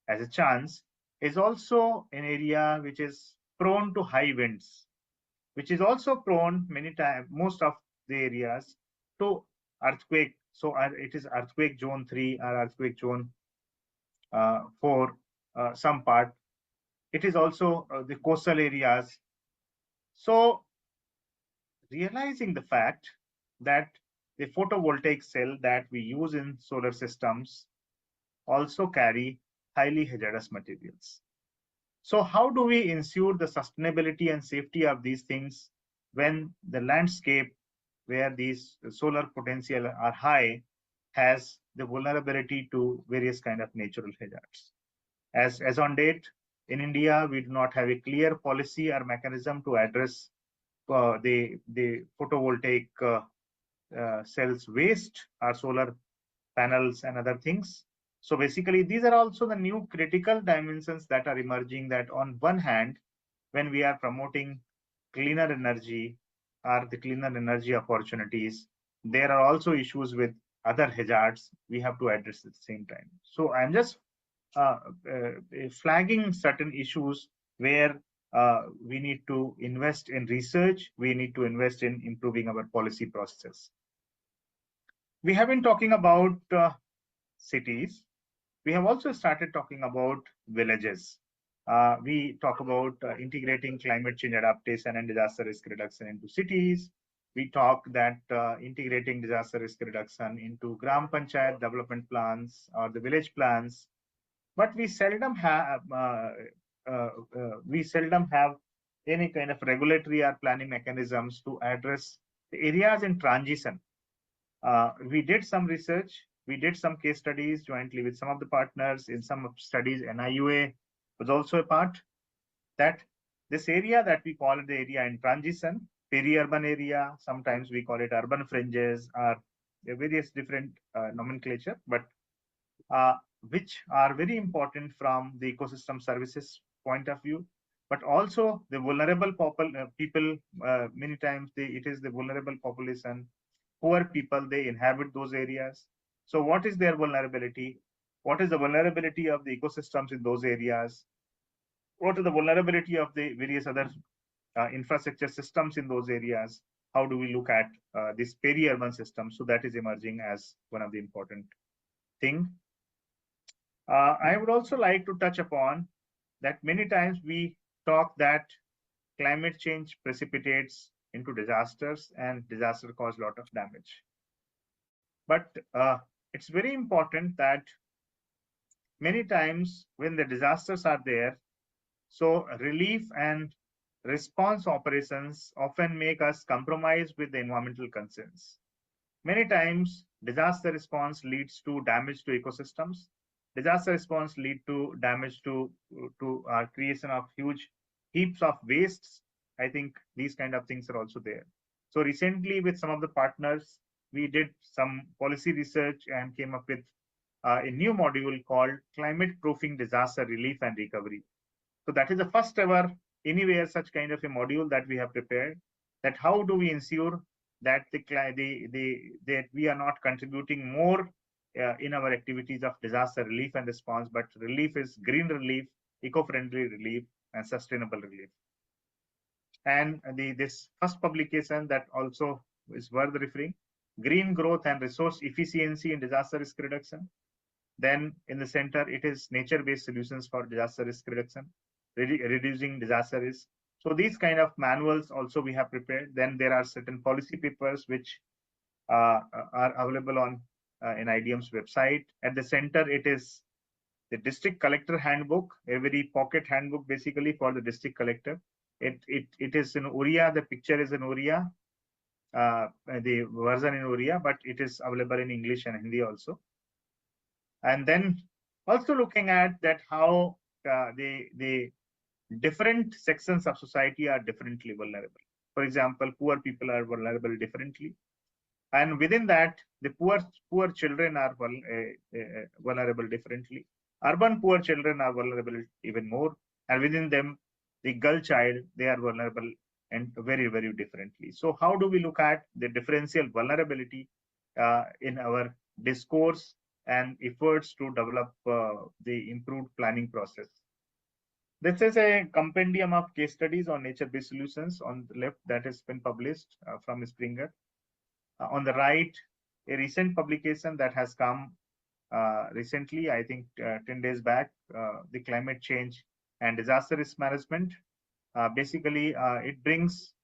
as a chance, is also an area which is prone to high winds, which is also prone many times, most of the areas, to earthquake. So it is earthquake zone 3 or earthquake zone 4, some part. It is also the coastal areas. So realizing the fact that the photovoltaic cell that we use in solar systems also carry highly hazardous materials. So how do we ensure the sustainability and safety of these things when the landscape where these solar potential are high has the vulnerability to various kind of natural hazards? As on date, in India, we do not have a clear policy or mechanism to address the photovoltaic cells waste or solar panels and other things. So basically, these are also the new critical dimensions that are emerging, that on one hand, when we are promoting cleaner energy or the cleaner energy opportunities, there are also issues with other hazards we have to address at the same time. So I'm just flagging certain issues where we need to invest in research, we need to invest in improving our policy processes. We have been talking about cities. We have also started talking about villages. We talk about integrating climate change adaptation and disaster risk reduction into cities. We talk that integrating disaster risk reduction into Gram Panchayat development plans or the village plans, but we seldom have any kind of regulatory or planning mechanisms to address the areas in transition. We did some research, we did some case studies jointly with some of the partners. In some studies, NIUA was also a part. That this area that we call it the area in transition, peri-urban area, sometimes we call it urban fringes, or various different nomenclature, but which are very important from the ecosystem services point of view, but also the vulnerable people. Many times it is the vulnerable population, poor people, they inhabit those areas. So what is their vulnerability? What is the vulnerability of the ecosystems in those areas? What is the vulnerability of the various other infrastructure systems in those areas? How do we look at this peri-urban system? So that is emerging as one of the important thing. I would also like to touch upon that many times we talk that climate change precipitates into disasters and disaster cause a lot of damage. But it's very important that many times when the disasters are there, so relief and response operations often make us compromise with the environmental concerns. Many times disaster response leads to damage to ecosystems. Disaster response lead to damage to creation of huge heaps of wastes. I think these kind of things are also there. So recently with some of the partners, we did some policy research and came up with a new module called Climate Proofing Disaster Relief and Recovery. So that is the first ever anywhere such kind of a module that we have prepared, that how do we ensure that that we are not contributing more in our activities of disaster relief and response, but relief is green relief, eco-friendly relief, and sustainable relief. And this first publication that also is worth referring, green growth and resource efficiency in disaster risk reduction. Then in the center, it is nature-based solutions for disaster risk reduction, reducing disaster risk. So these kind of manuals also we have prepared. Then there are certain policy papers which are available on in IDM's website. At the center, it is the district collector handbook, a very pocket handbook basically for the district collector. It is in Oriya. The picture is in Oriya, the version in Oriya, but it is available in English and Hindi also. And then also looking at that how the different sections of society are differently vulnerable. For example, poor people are vulnerable differently, and within that, the poor children are vulnerable differently. Urban poor children are vulnerable even more, and within them, the girl child, they are vulnerable and very, very differently. So how do we look at the differential vulnerability in our discourse and efforts to develop the improved planning process? This is a compendium of case studies on nature-based solutions on the left that has been published from Springer. On the right, a recent publication that has come recently, I think 10 days back, the climate change and disaster risk management. Basically, it brings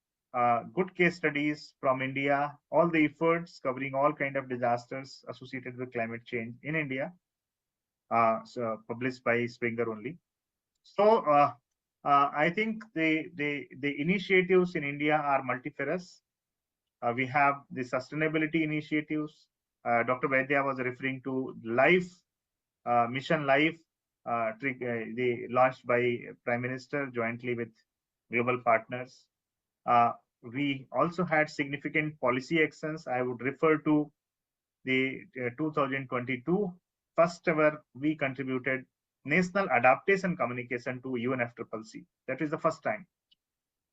good case studies from India, all the efforts covering all kind of disasters associated with climate change in India, so published by Springer only. So I think the initiatives in India are multifarious. We have the sustainability initiatives. Dr. Vaidya was referring to Life, Mission Life, launched by Prime Minister jointly with global partners. We also had significant policy actions. I would refer to the 2022 first ever we contributed national adaptation communication to UNFCCC. That is the first time.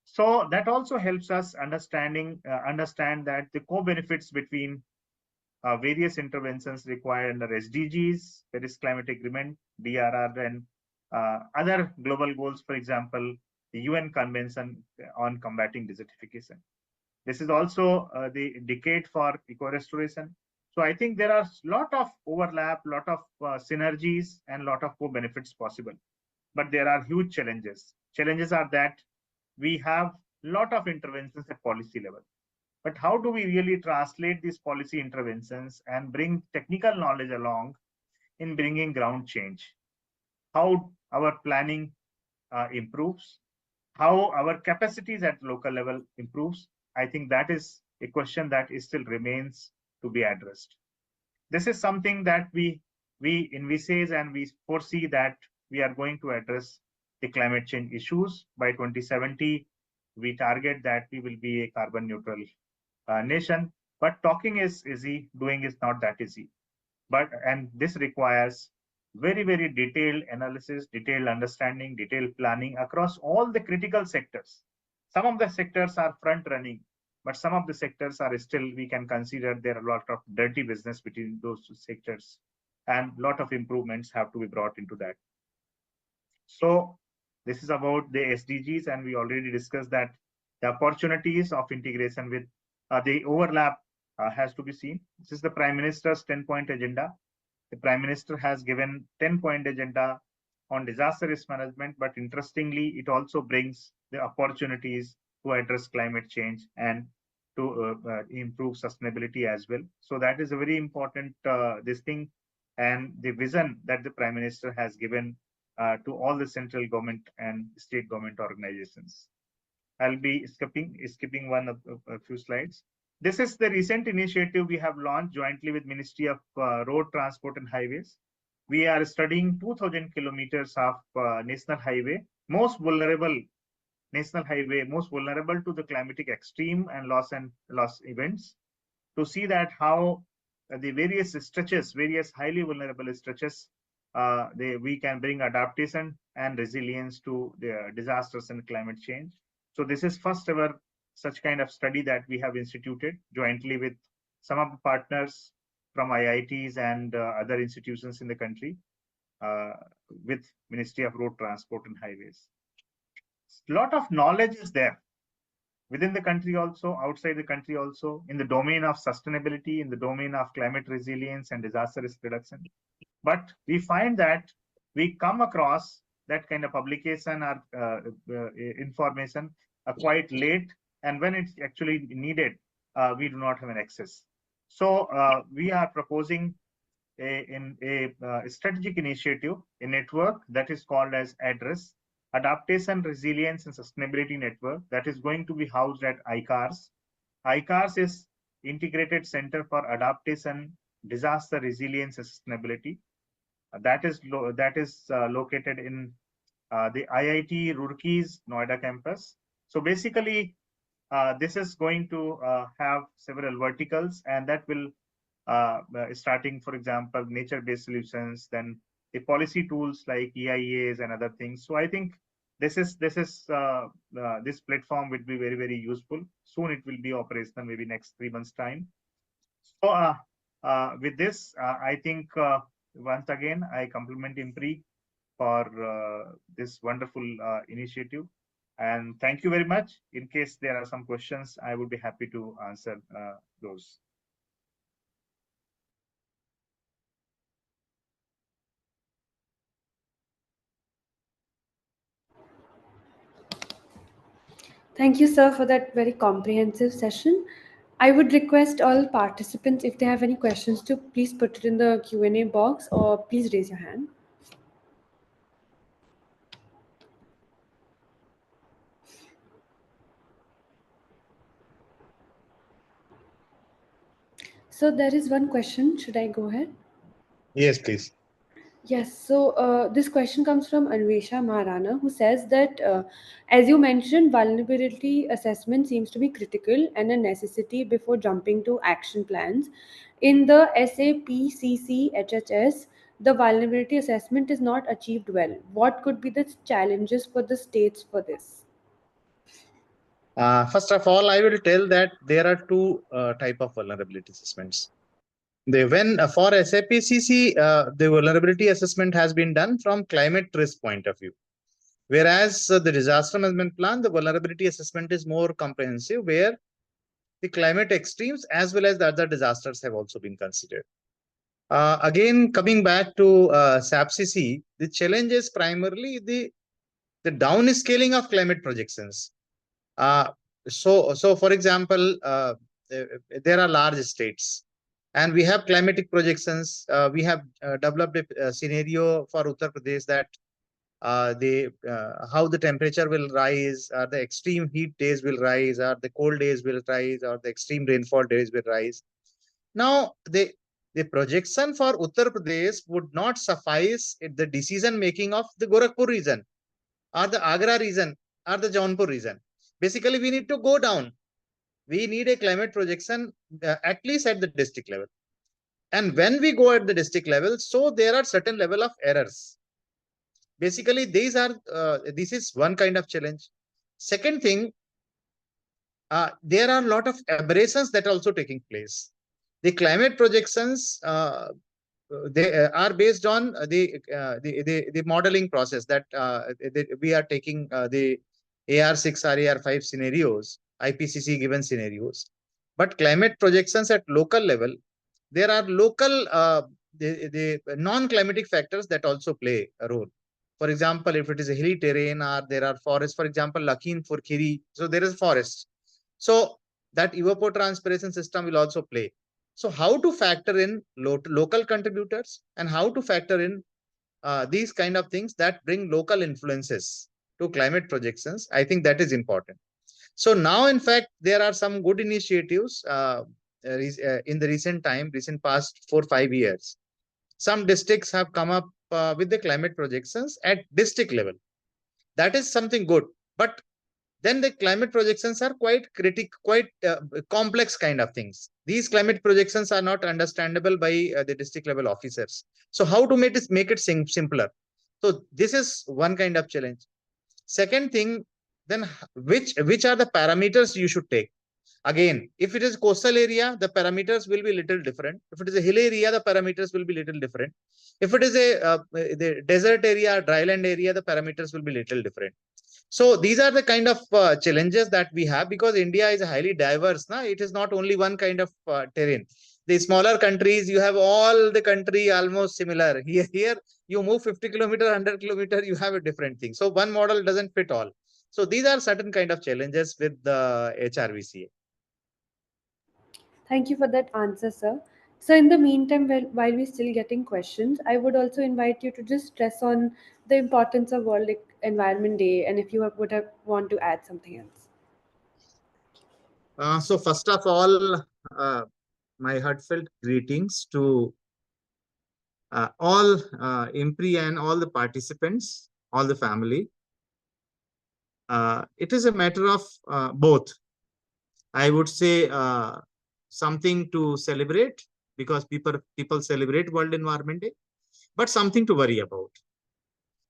So that also helps us understand that the co-benefits between various interventions required under SDGs, Paris Climate Agreement, DRR, and other global goals, for example, the UN Convention on Combating Desertification. This is also the decade for eco-restoration. So I think there are a lot of overlap, lot of synergies, and lot of co-benefits possible. But there are huge challenges. Challenges are that we have a lot of interventions at policy level. But how do we really translate these policy interventions and bring technical knowledge along in bringing ground change? How our planning improves, how our capacities at local level improves? I think that is a question that is still remains to be addressed. This is something that we envisage and we foresee that we are going to address the climate change issues by 2070. We target that we will be a carbon neutral nation, but talking is easy, doing is not that easy. And this requires very, very detailed analysis, detailed understanding, detailed planning across all the critical sectors. Some of the sectors are front running, but some of the sectors are still, we can consider there are a lot of dirty business between those two sectors, and a lot of improvements have to be brought into that. So this is about the SDGs, and we already discussed that the opportunities of integration with the overlap has to be seen. This is the Prime Minister's 10-point agenda. The Prime Minister has given 10-point agenda on disaster risk management, but interestingly, it also brings the opportunities to address climate change and to improve sustainability as well. So that is a very important this thing, and the vision that the Prime Minister has given to all the central government and state government organizations. I'll be skipping one of a few slides. This is the recent initiative we have launched jointly with Ministry of Road Transport and Highways. We are studying 2,000 kilometers of national highway, most vulnerable national highway, most vulnerable to the climatic extreme and loss events, to see that how the various stretches, various highly vulnerable stretches, we can bring adaptation and resilience to the disasters and climate change. So this is first ever such kind of study that we have instituted jointly with some of the partners from IITs and other institutions in the country with Ministry of Road Transport and Highways. A lot of knowledge is there within the country also, outside the country also, in the domain of sustainability, in the domain of climate resilience and disaster risk reduction. But we find that we come across that kind of publication or information quite late, and when it's actually needed, we do not have an access. So we are proposing a strategic initiative, a network that is called as ADRESS, Adaptation, Resilience and Sustainability Network, that is going to be housed at ICARS. ICARS is Integrated Center for Adaptation, Disaster Resilience and Sustainability. That is located in the IIT Roorkee's Noida campus. So basically, this is going to have several verticals, and that will starting, for example, nature-based solutions, then the policy tools like EIAs and other things. So I think this platform will be very, very useful. Soon it will be operational, maybe next 3 months time. So with this, I think once again, I compliment IMPRI for this wonderful initiative. And thank you very much. In case there are some questions, I would be happy to answer those. Thank you, sir, for that very comprehensive session. I would request all participants, if they have any questions, to please put it in the Q&A box or please raise your hand. So there is one question. Should I go ahead? Yes, please. Yes, so this question comes from Anvesha Maharana, who says that, as you mentioned, vulnerability assessment seems to be critical and a necessity before jumping to action plans. In the SAPCC-HHS, the vulnerability assessment is not achieved well. What could be the challenges for the states for this? First of all, I will tell that there are two type of vulnerability assessments. For SAPCC, the vulnerability assessment has been done from climate risk point of view. Whereas the disaster management plan, the vulnerability assessment is more comprehensive, where the climate extremes as well as the other disasters have also been considered. Again, coming back to SAPCC, the challenge is primarily the downscaling of climate projections. So for example, there are large states, and we have climatic projections. We have developed a scenario for Uttar Pradesh that how the temperature will rise, or the extreme heat days will rise, or the cold days will rise, or the extreme rainfall days will rise. Now, the projection for Uttar Pradesh would not suffice in the decision making of the Gorakhpur region, or the Agra region, or the Jaunpur region. Basically, we need to go down. We need a climate projection at least at the district level. And when we go at the district level, so there are certain level of errors. Basically, this is one kind of challenge. Second thing, there are a lot of aberrations that are also taking place. The climate projections, they are based on the modeling process that we are taking the AR6 or AR5 scenarios, IPCC given scenarios. But climate projections at local level, there are local the non-climatic factors that also play a role. For example, if it is a hilly terrain, or there are forests, for example, Lakhimpur Kheri, so there is forest. So that evapotranspiration system will also play. So how to factor in local contributors, and how to factor in these kind of things that bring local influences to climate projections, I think that is important. So now, in fact, there are some good initiatives in the recent past 4-5 years. Some districts have come up with the climate projections at district level. That is something good. But then the climate projections are quite complex kind of things. These climate projections are not understandable by the district level officers. So how to make it simpler? So this is one kind of challenge. Second thing, then which are the parameters you should take? Again, if it is coastal area, the parameters will be little different. If it is a hill area, the parameters will be little different. If it is the desert area, dryland area, the parameters will be little different. So these are the kind of challenges that we have, because India is highly diverse. It is not only one kind of terrain. The smaller countries, you have all the country almost similar. Here you move 50 kilometers, 100 kilometers, you have a different thing. So one model doesn't fit all. So these are certain kind of challenges with the HRVCA. Thank you for that answer, sir. So, in the meantime, while we're still getting questions, I would also invite you to just stress on the importance of World Environment Day, and if you want to add something else. So first of all, my heartfelt greetings to all IMPRI and all the participants, all the family. It is a matter of both. I would say something to celebrate, because people celebrate World Environment Day, but something to worry about.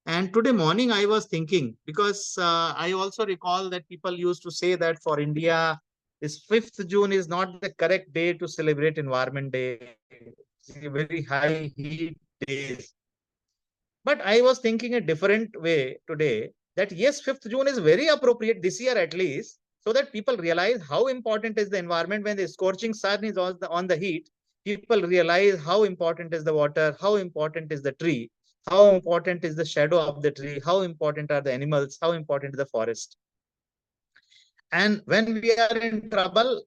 And today morning I was thinking, because I also recall that people used to say that for India, this 5th June is not the correct day to celebrate Environment Day. It's a very high heat days. But I was thinking a different way today, that yes, 5th June is very appropriate this year at least, so that people realize how important is the environment. When the scorching sun is on the heat, people realize how important is the water, how important is the tree, how important is the shadow of the tree, how important are the animals, how important is the forest. And when we are in trouble,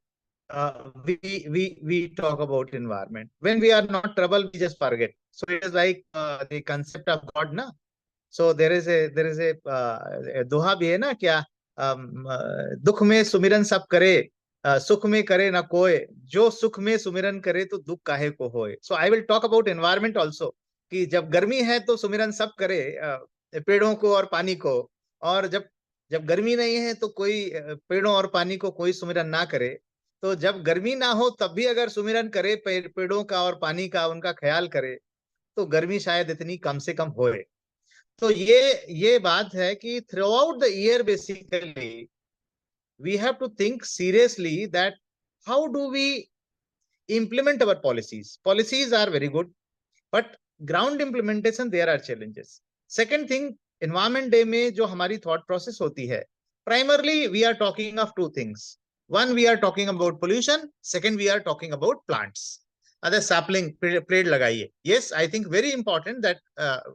we talk about environment. When we are not trouble, we just forget. So it is like the concept of God, na? So there is a दोहा भी है ना क्या, दुख में सुमिरन सब करे, सुख में करे ना कोई, जो सुख में सुमिरन करे तो दुख काहे को होए. So I will talk about environment also, कि जब गर्मी है तो सुमिरन सब करे पेड़ों को और पानी को, और जब गर्मी नहीं है तो कोई पेड़ों और पानी को कोई सुमिरन ना करे. तो जब गर्मी ना हो तब भी अगर सुमिरन करे पेड़ों का और पानी का, उनका ख्याल करे, तो गर्मी शायद इतनी कम से कम होए. तो ये बात है कि throughout the year basically we have to think seriously that how do we implement our policies. Policies are very good, but ground implementation, there are challenges. Second thing, environment day में जो हमारी thought process होती है, primarily we are talking of two things. One, we are talking about pollution. Second, we are talking about plants. Other sapling, पेड़ लगाइए. Yes, I think very important that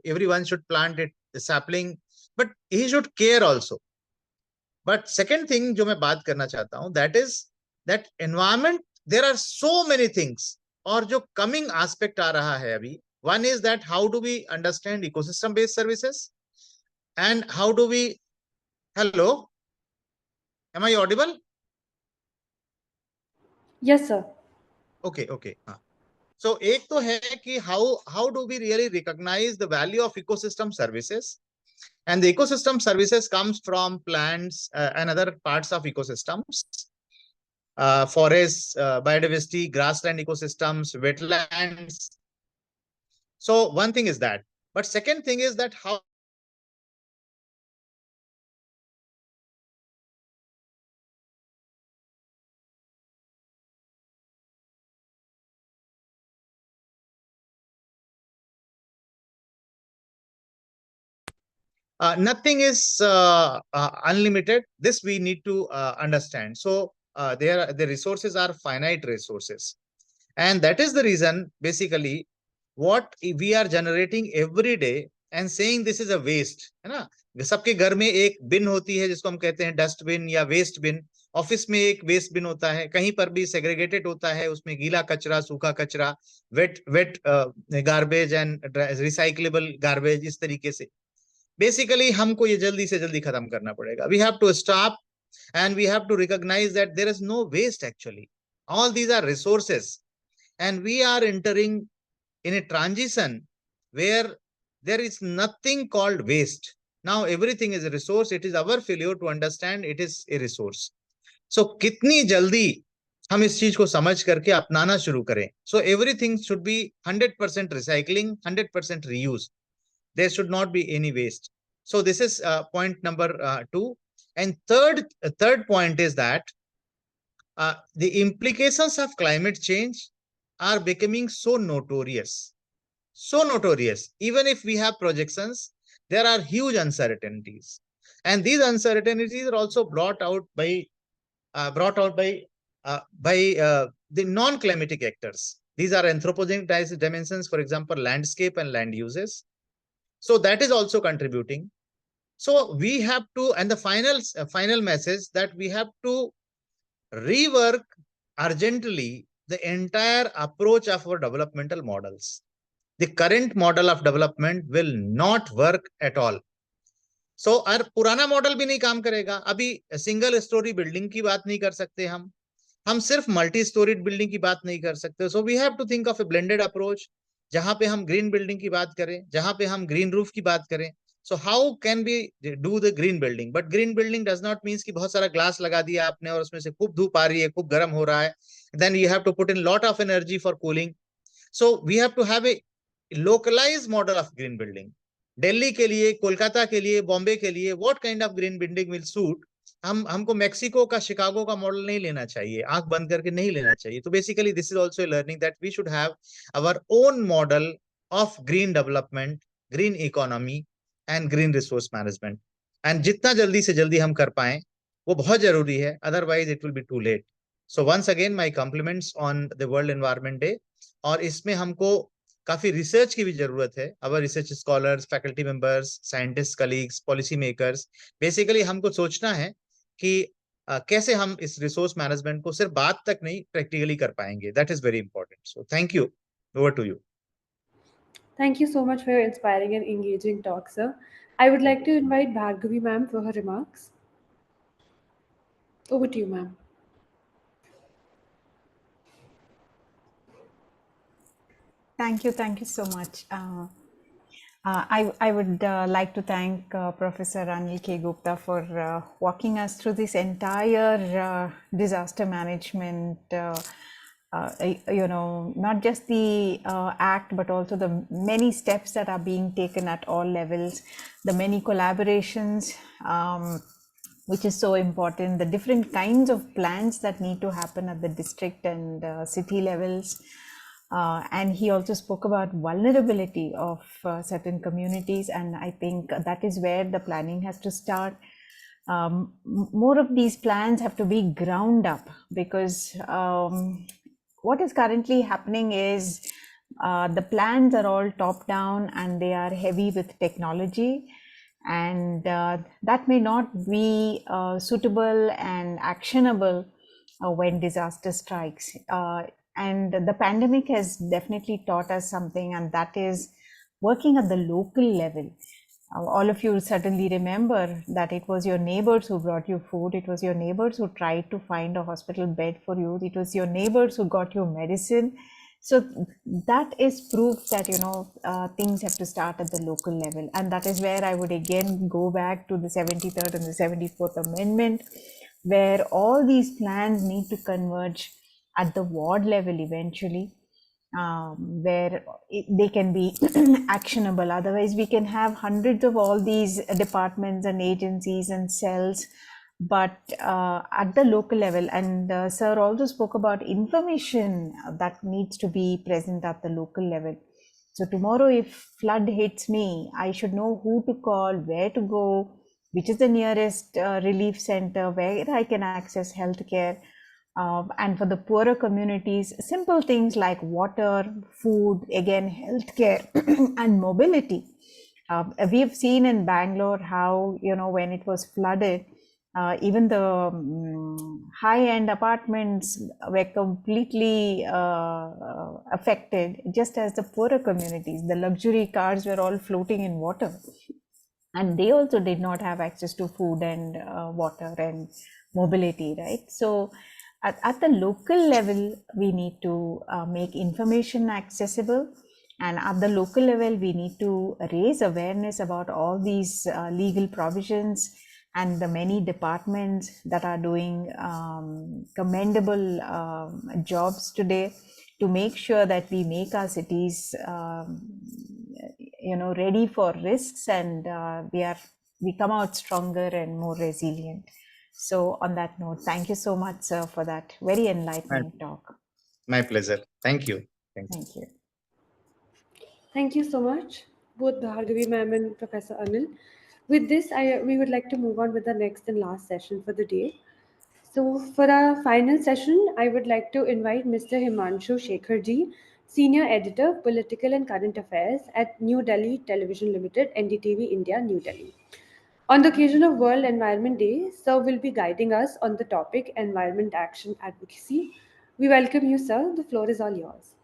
everyone should plant it, the sapling, but he should care also. But second thing जो मैं बात करना चाहता हूँ, that is that environment, there are so many things. और जो coming aspect आ रहा है अभी, one is that how do we understand ecosystem based services, and how do we, hello, am I audible? Yes, sir. Okay. So एक तो है कि how do we really recognize the value of ecosystem services, and the ecosystem services comes from plants and other parts of ecosystems, forests, biodiversity, grassland ecosystems, wetlands. So one thing is that, but second thing is that how nothing is unlimited. This we need to understand. So the resources are finite resources, and that is the reason basically what we are generating every day and saying this is a waste, है ना? सबके घर में एक बिन होती है जिसको हम कहते हैं डस्टबिन या वेस्ट बिन. ऑफिस में एक वेस्ट बिन होता है, कहीं पर भी सेग्रीगेटेड होता है, उसमें गीला कचरा, सूखा कचरा, wet garbage and recyclable garbage, इस तरीके से. बेसिकली हमको ये जल्दी से जल्दी खत्म करना पड़ेगा. We have to stop and we have to recognize that there is no waste actually. All these are resources, and we are entering in a transition where there is nothing called waste. Now everything is a resource. It is our failure to understand it is a resource. So कितनी जल्दी हम इस चीज को समझ करके अपनाना शुरू करें. So everything should be 100% recycling, 100% reuse. There should not be any waste. So this is point number 2. And third point is that the implications of climate change are becoming so notorious. So notorious. Even if we have projections, there are huge uncertainties. And these uncertainties are also brought out by the non-climatic actors. These are anthropogenic dimensions, for example, landscape and land uses. So that is also contributing. So we have to, and the final message that we have to rework urgently the entire approach of our developmental models. The current model of development will not work at all. So और पुराना model भी नहीं काम करेगा. अभी single storey building की बात नहीं कर सकते हम सिर्फ मल्टी स्टोरीड बिल्डिंग की बात नहीं कर सकते. So we have to think of a blended approach, जहां पे हम ग्रीन बिल्डिंग की बात करें, जहां पे हम ग्रीन रूफ की बात करें. So how can we do the green building? But green building does not means कि बहुत सारा ग्लास लगा दिया आपने और उसमें से खूब धूप आ रही है, खूब गर्म हो रहा है. Then you have to put in lot of energy for cooling. So we have to have a localized model of green building. Delhi के लिए, कोलकाता के लिए, बॉम्बे के लिए, what kind of green building will suit? हमको मेक्सिको का, शिकागो का model नहीं लेना चाहिए, आंख बंद करके नहीं लेना चाहिए. तो basically this is also learning that we should have our own model of green development, green economy and green resource management. And जितना जल्दी से जल्दी हम कर पाए वो बहुत जरूरी है, otherwise it will be too late. So once again my compliments on the world environment day. और इसमें हमको काफी रिसर्च की भी जरूरत है. Our research scholars, faculty members, scientist colleagues, policy makers, basically हमको सोचना है कि कैसे हम इस रिसोर्स मैनेजमेंट को सिर्फ बात तक नहीं प्रैक्टिकली कर पाएंगे. That is very important. So thank you. Over to you. Thank you so much for your inspiring and engaging talk, sir. I would like to invite Bhargavi ma'am for her remarks. Over to you, ma'am. Thank you so much. I would like to thank Professor Anil K. Gupta for walking us through this entire disaster management, not just the act, but also the many steps that are being taken at all levels, the many collaborations, which is so important, the different kinds of plans that need to happen at the district and city levels. And he also spoke about vulnerability of certain communities, and I think that is where the planning has to start. More of these plans have to be ground up, because what is currently happening is the plans are all top down and they are heavy with technology, and that may not be suitable and actionable when disaster strikes. And the pandemic has definitely taught us something, and that is working at the local level. All of you certainly remember that it was your neighbors who brought you food. It was your neighbors who tried to find a hospital bed for you. It was your neighbors who got you medicine. So that is proof that, things have to start at the local level. And that is where I would again go back to the 73rd and the 74th Amendment, where all these plans need to converge at the ward level eventually, where they can be actionable. Otherwise, we can have hundreds of all these departments and agencies and cells, but at the local level. And sir also spoke about information that needs to be present at the local level. So tomorrow, if flood hits me, I should know who to call, where to go, which is the nearest relief center, where I can access healthcare. And for the poorer communities, simple things like water, food, again, healthcare and mobility. We've seen in Bangalore how, when it was flooded, even the high-end apartments were completely affected, just as the poorer communities. The luxury cars were all floating in water, and they also did not have access to food and water and mobility, right? So at the local level, we need to make information accessible, and at the local level, we need to raise awareness about all these legal provisions and the many departments that are doing commendable jobs today to make sure that we make our cities ready for risks, and we come out stronger and more resilient. So on that note, thank you so much, sir, for that very enlightening talk. My pleasure. Thank you. Thank you. Thank you so much, both Bhargavi ma'am and Professor Anil. With this, we would like to move on with the next and last session for the day. So for our final session, I would like to invite Mr. Himanshu Shekhar ji, Senior Editor, Political and Current Affairs at New Delhi Television Limited, NDTV India, New Delhi. On the occasion of World Environment Day, sir will be guiding us on the topic Environment Action Advocacy. We welcome you, sir. The floor is all yours.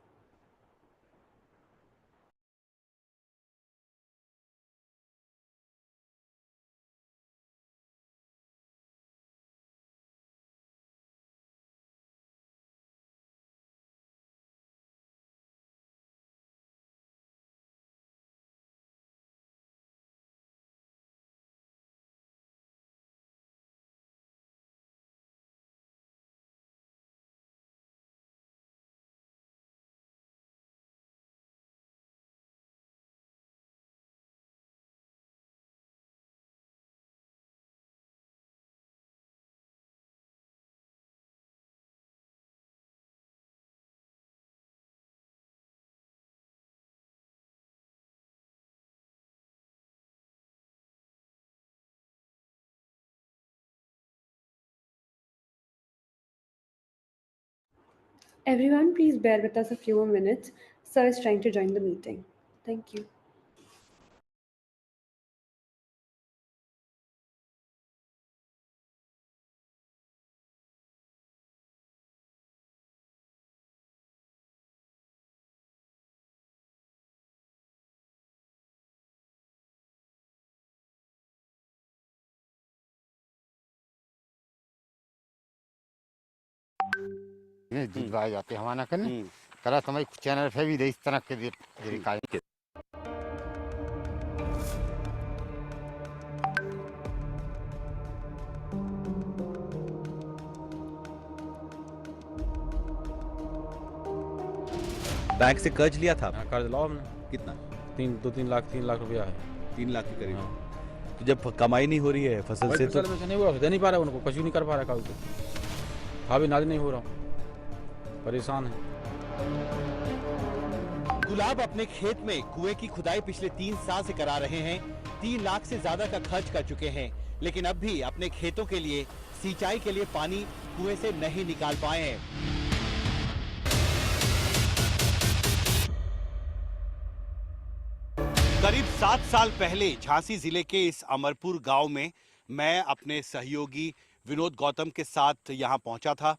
Everyone, please bear with us a few more minutes. Sir is trying to join the meeting. Thank you. दिलवाए जाते हमारा करने करा समय channel पे भी इस तरह के दिखाए बैंक से कर्ज लिया था कर्ज लाओ हमने कितना 3 लाख रुपया है 3 लाख के करीब तो जब कमाई नहीं हो रही है फसल से, तो फसल में से नहीं हुआ, दे नहीं पा रहा उनको, कुछ भी नहीं कर पा रहा, कागज खा भी नाज नहीं हो रहा, परेशान है। गुलाब अपने खेत में कुएं की खुदाई पिछले 3 साल से करा रहे हैं। 3 लाख से ज्यादा का खर्च कर चुके हैं, लेकिन अब भी अपने खेतों के लिए सिंचाई के लिए पानी कुएं से नहीं निकाल पाए हैं। करीब 7 साल पहले झांसी जिले के इस अमरपुर गांव में मैं अपने सहयोगी विनोद गौतम के साथ यहां पहुंचा था।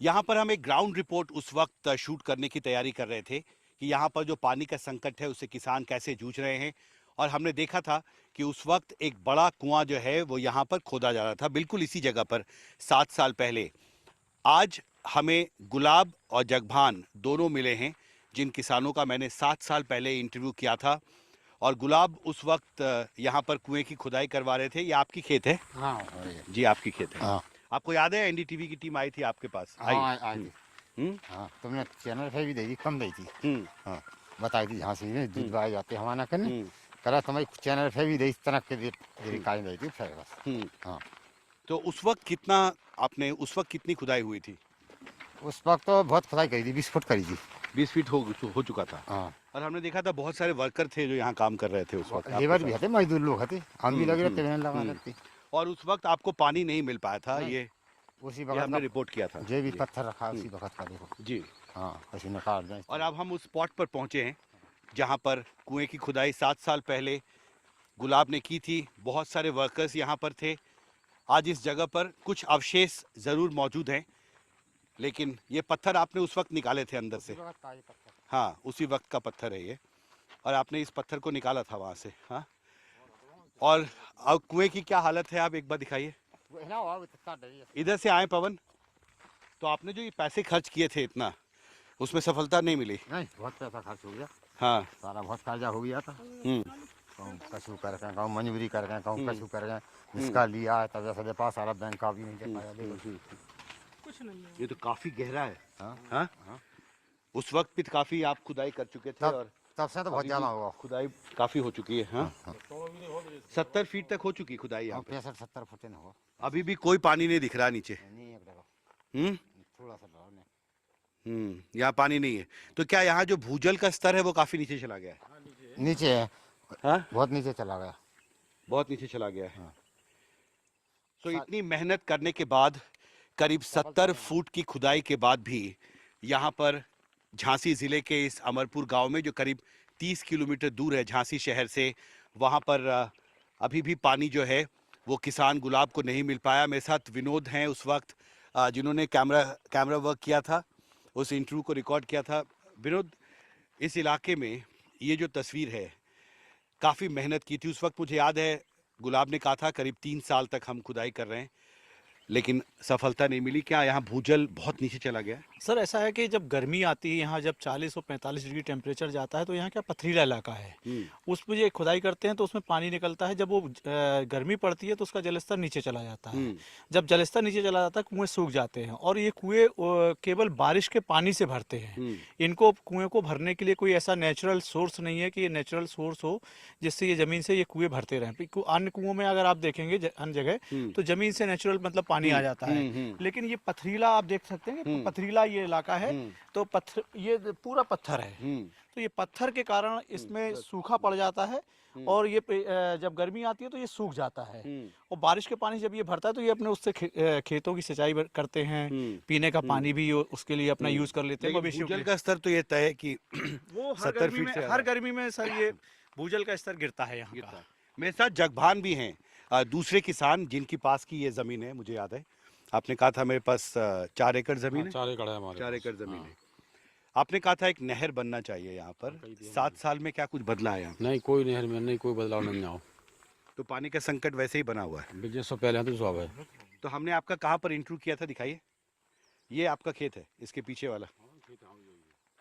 यहां पर हम एक ग्राउंड रिपोर्ट उस वक्त शूट करने की तैयारी कर रहे थे कि यहाँ पर जो पानी का संकट है उससे किसान कैसे जूझ रहे हैं, और हमने देखा था कि उस वक्त एक बड़ा कुआं जो है वो यहाँ पर खोदा जा रहा था, बिल्कुल इसी जगह पर 7 साल पहले। आज हमें गुलाब और जगभान दोनों मिले हैं, जिन किसानों का मैंने 7 साल पहले इंटरव्यू किया था। और गुलाब उस वक्त यहाँ पर कुएं की खुदाई करवा रहे थे। ये आपकी खेत है? हाँ जी, आपकी खेत है। हाँ। आपको याद है एनडीटीवी की टीम आई थी आपके पास? हाँ आई थी। हाँ, तुमने चैनल पे भी देखी, कम दी थी। हाँ, बताई थी झांसी में दूध बाए जाते हमारा करने करा, तुम्हारी चैनल पे भी इस तरह के काई दी थी फिर बस। हाँ, तो उस वक्त कितना आपने, उस वक्त कितनी खुदाई हुई थी? उस वक्त तो बहुत खुदाई करी थी, 20 फुट करी थी। 20 फीट हो चुका था। हाँ, और हमने देखा था बहुत सारे वर्कर थे जो यहाँ काम कर रहे थे उस वक्त। लेबर भी थे, मजदूर लोग थे, हम भी लगे रहते, लगा रहते। और उस वक्त आपको पानी नहीं मिल पाया था? ये उसी वक्त हमने रिपोर्ट किया था। जो भी पत्थर रखा उसी वक्त का देखो जी। हाँ, ऐसे निकाल दें। और अब हम उस स्पॉट पर पहुंचे हैं जहाँ पर कुएं की खुदाई 7 साल पहले गुलाब ने की थी। बहुत सारे वर्कर्स यहाँ पर थे। आज इस जगह पर कुछ अवशेष ज़रूर मौजूद हैं, लेकिन ये पत्थर आपने उस वक्त निकाले थे अंदर से? हाँ, उसी वक्त का पत्थर है ये, और आपने इस पत्थर को निकाला था वहाँ से। हाँ, और अब कुएं की क्या हालत है आप एक बार दिखाइए। इधर से आए पवन। तो आपने जो ये पैसे खर्च किए थे इतना, उसमें सफलता नहीं मिली? नहीं, बहुत पैसा खर्च हो गया। हाँ, सारा बहुत कर्जा हो गया था। कहूँ कशु कर गए, कहूँ मंजूरी कर गए, कहूँ कशु कर गए, जिसका लिया तब जैसे दे पास सारा बैंक का भी नहीं दे पाया। कुछ नहीं है। ये तो काफी गहरा है। हाँ, हाँ? हाँ। उस वक्त भी काफी आप खुदाई कर चुके थे, और तब से तो बहुत ज्यादा हुआ, खुदाई काफी हो चुकी है। हाँ? 70 फीट तक हो चुकी खुदाई यहाँ पे। 65-70 फुट न हुआ। अभी भी कोई पानी नहीं दिख रहा नीचे? नहीं, एक जगह थोड़ा सा डाउन है। यहाँ पानी नहीं है। तो क्या यहाँ जो भूजल का स्तर है वो काफी नीचे चला गया है? नीचे है। हाँ? बहुत नीचे चला गया। बहुत नीचे चला गया है। तो इतनी मेहनत करने के बाद, करीब 70 फुट की खुदाई के बाद भी यहाँ पर झांसी जिले के इस अमरपुर गांव में, जो करीब 30 किलोमीटर दूर है झांसी शहर से, वहाँ पर अभी भी पानी जो है वो किसान गुलाब को नहीं मिल पाया। मेरे साथ विनोद हैं उस वक्त, जिन्होंने कैमरा वर्क किया था, उस इंटरव्यू को रिकॉर्ड किया था। विनोद, इस इलाके में ये जो तस्वीर है, काफ़ी मेहनत की थी उस वक्त। मुझे याद है गुलाब ने कहा था करीब 3 साल तक हम खुदाई कर रहे हैं, लेकिन सफलता नहीं मिली। क्या यहाँ भूजल बहुत नीचे चला गया? सर ऐसा है कि जब गर्मी आती है, यहाँ जब 40 और 45 डिग्री टेम्परेचर जाता है, तो यहाँ क्या पथरीला इलाका है, उसमें जो खुदाई करते हैं तो उसमें पानी निकलता है। जब वो गर्मी पड़ती है तो उसका जलस्तर नीचे चला जाता है। जब जलस्तर नीचे चला जाता है, कुएं सूख जाते हैं, और ये कुएं केवल बारिश के पानी से भरते हैं। इनको कुएं को भरने के लिए कोई ऐसा नेचुरल सोर्स नहीं है कि ये नेचुरल सोर्स हो जिससे ये जमीन से ये कुएं भरते रहें। अन्य कुओं में अगर आप देखेंगे अन्य जगह, तो जमीन से नेचुरल मतलब पानी आ जाता है, लेकिन ये पथरीला आप देख सकते हैं कि पथरीला ये इलाका है, तो पत्थर, ये पूरा पत्थर है, तो ये पत्थर के कारण इसमें सूखा पड़ जाता है, और ये जब गर्मी आती है तो ये सूख जाता है, और बारिश के पानी जब ये भरता है तो ये अपने उससे खेतों की सिंचाई करते हैं, पीने का पानी भी उसके लिए अपना यूज कर लेते हैं। भूजल का स्तर तो ये तय है कि वो 70 फीट से हर गर्मी में सर ये भूजल का स्तर गिरता है यहाँ का। मेरे साथ जगभान भी हैं, दूसरे किसान जिनकी पास की ये जमीन है। मुझे याद है आपने कहा था मेरे पास 4 एकड़ जमीन है। 4 एकड़ है हमारे 4 एकड़ जमीन है। आपने कहा था एक नहर बनना चाहिए यहाँ पर। 7 साल में क्या कुछ बदला है यहाँ? नहीं, कोई नहर में नहीं, कोई बदलाव नहीं आओ। तो पानी का संकट वैसे ही बना हुआ है। बिजनेस से पहले तो स्वाब है। तो हमने आपका कहाँ पर इंटरव्यू किया था, दिखाइए। ये आपका खेत है, इसके पीछे वाला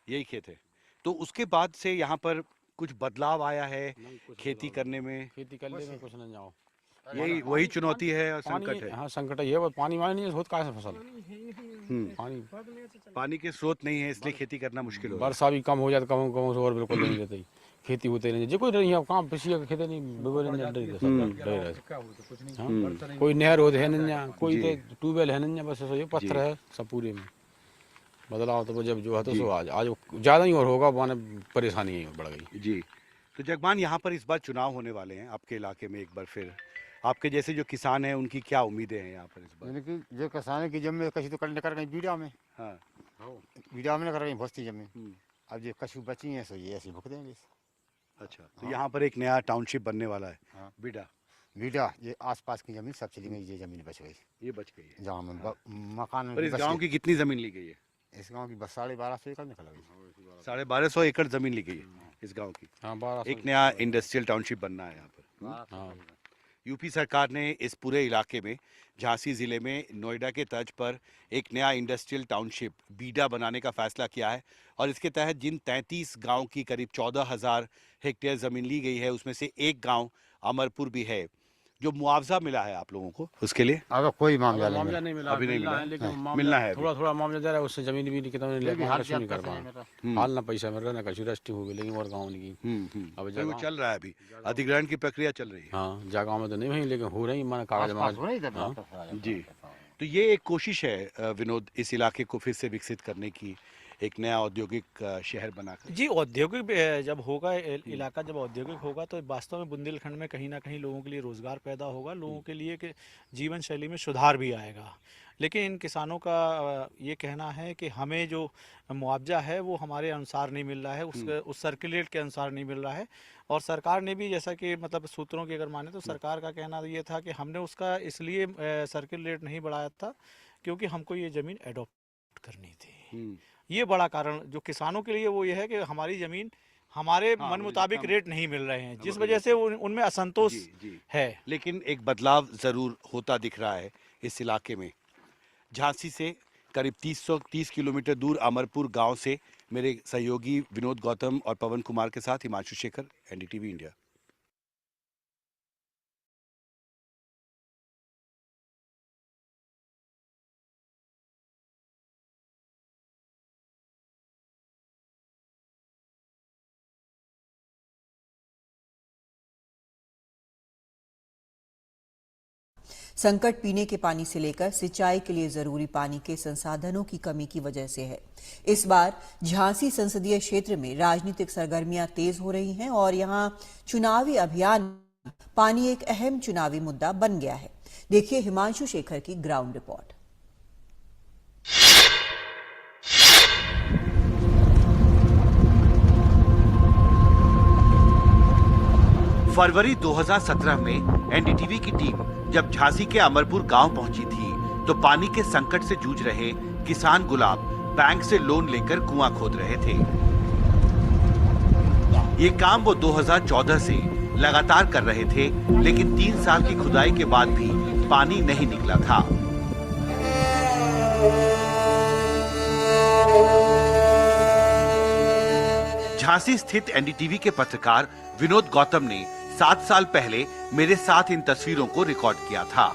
यही खेत है। तो उसके बाद से यहाँ पर कुछ बदलाव आया है खेती करने में? खेती करने में कुछ नहीं आओ, यही वही चुनौती है और संकट है। हाँ, संकट है ये, पानी वानी नहीं होता कहाँ से फसल। पानी के स्रोत नहीं है, इसलिए खेती करना मुश्किल हो रहा है। वर्षा भी कम हो जाए, कम से और बिल्कुल नहीं देते। खेती होते नहीं जो कोई नहीं है काम पिछले का खेती नहीं बेबर नहीं डर रहे सब डर रहे कोई नहर होते है नहीं कोई तो ट्यूबवेल है नहीं बस ये पत्थर है सब पूरे में बदलाव तो जब जो है तो सो आज ज़्यादा ही और होगा माने परेशानी ही बढ़ गई जी। तो जगमान यहाँ पर इस बार चुनाव होने वाले हैं आपके इलाके में, एक बार फिर आपके जैसे जो किसान हैं उनकी क्या उम्मीदें हैं यहाँ पर इस बार? यानी कि जो किसान की जमीन कहीं तो करने कर गई बीड़ा में, हाँ बीड़ा में कर गई भस्ती जमीन, अब जो कछु बची हैं सो ये ऐसे भुग देंगे। अच्छा, तो यहाँ पर एक नया टाउनशिप बनने वाला है। हाँ। बीड़ा बीड़ा ये आसपास की जमीन सब चली गई, ये जमीन बच गई, ये बच गई है। जहाँ में मकान। पर इस गांव की कितनी जमीन ली गई है? इस गांव की 1250 एकड़ निकल गई, 1250 एकड़ जमीन ली गई है इस गांव की। हाँ 1200 एक नया इंडस्ट्रियल टाउनशिप बनना है यहाँ पर। हाँ यूपी सरकार ने इस पूरे इलाके में झांसी जिले में नोएडा के तर्ज पर एक नया इंडस्ट्रियल टाउनशिप बीडा बनाने का फैसला किया है और इसके तहत जिन 33 गांव की करीब 14,000 हेक्टेयर ज़मीन ली गई है उसमें से एक गांव अमरपुर भी है। जो मुआवजा मिला है आप लोगों को उसके लिए अगर कोई मामला नहीं मिला अभी नहीं मिला है, लेकिन मिलना है थोड़ा थोड़ा मामला जा रहा है उससे जमीन भी नहीं कितना नहीं कर पा हाल ना पैसा मिल रहा ना कछु रस्टी हो गई लेकिन और गाँव की अब वो चल रहा है, अभी अधिग्रहण की प्रक्रिया चल रही है। हाँ जगह में तो नहीं हुई लेकिन हो रही माना कागज जी। तो ये एक कोशिश है विनोद इस इलाके को फिर से विकसित करने की, एक नया औद्योगिक शहर बनाकर। जी औद्योगिक जब होगा इलाका जब औद्योगिक होगा तो वास्तव में बुंदेलखंड में कहीं ना कहीं लोगों के लिए रोजगार पैदा होगा, लोगों के लिए कि जीवन शैली में सुधार भी आएगा। लेकिन इन किसानों का ये कहना है कि हमें जो मुआवजा है वो हमारे अनुसार नहीं मिल रहा है, उस सर्किल रेट के अनुसार नहीं मिल रहा है। और सरकार ने भी जैसा कि मतलब सूत्रों की अगर माने तो सरकार का कहना ये था कि हमने उसका इसलिए सर्किल रेट नहीं बढ़ाया था क्योंकि हमको ये ज़मीन एडॉप्ट करनी थी। ये बड़ा कारण जो किसानों के लिए वो ये है कि हमारी ज़मीन हमारे मन मुताबिक रेट नहीं मिल रहे हैं, जिस वजह से उनमें असंतोष है। लेकिन एक बदलाव ज़रूर होता दिख रहा है इस इलाके में। झांसी से करीब 30 किलोमीटर दूर अमरपुर गांव से मेरे सहयोगी विनोद गौतम और पवन कुमार के साथ हिमांशु शेखर, एनडीटीवी इंडिया। संकट पीने के पानी से लेकर सिंचाई के लिए जरूरी पानी के संसाधनों की कमी की वजह से है। इस बार झांसी संसदीय क्षेत्र में राजनीतिक सरगर्मियां तेज हो रही हैं और यहां चुनावी अभियान में पानी एक अहम चुनावी मुद्दा बन गया है। देखिए हिमांशु शेखर की ग्राउंड रिपोर्ट। फरवरी 2017 में एनडीटीवी की टीम जब झांसी के अमरपुर गांव पहुंची थी तो पानी के संकट से जूझ रहे किसान गुलाब बैंक से लोन लेकर कुआं खोद रहे थे। ये काम वो 2014 से लगातार कर रहे थे, लेकिन 3 साल की खुदाई के बाद भी पानी नहीं निकला था। झांसी स्थित एनडीटीवी के पत्रकार विनोद गौतम ने 7 साल पहले मेरे साथ इन तस्वीरों को रिकॉर्ड किया था।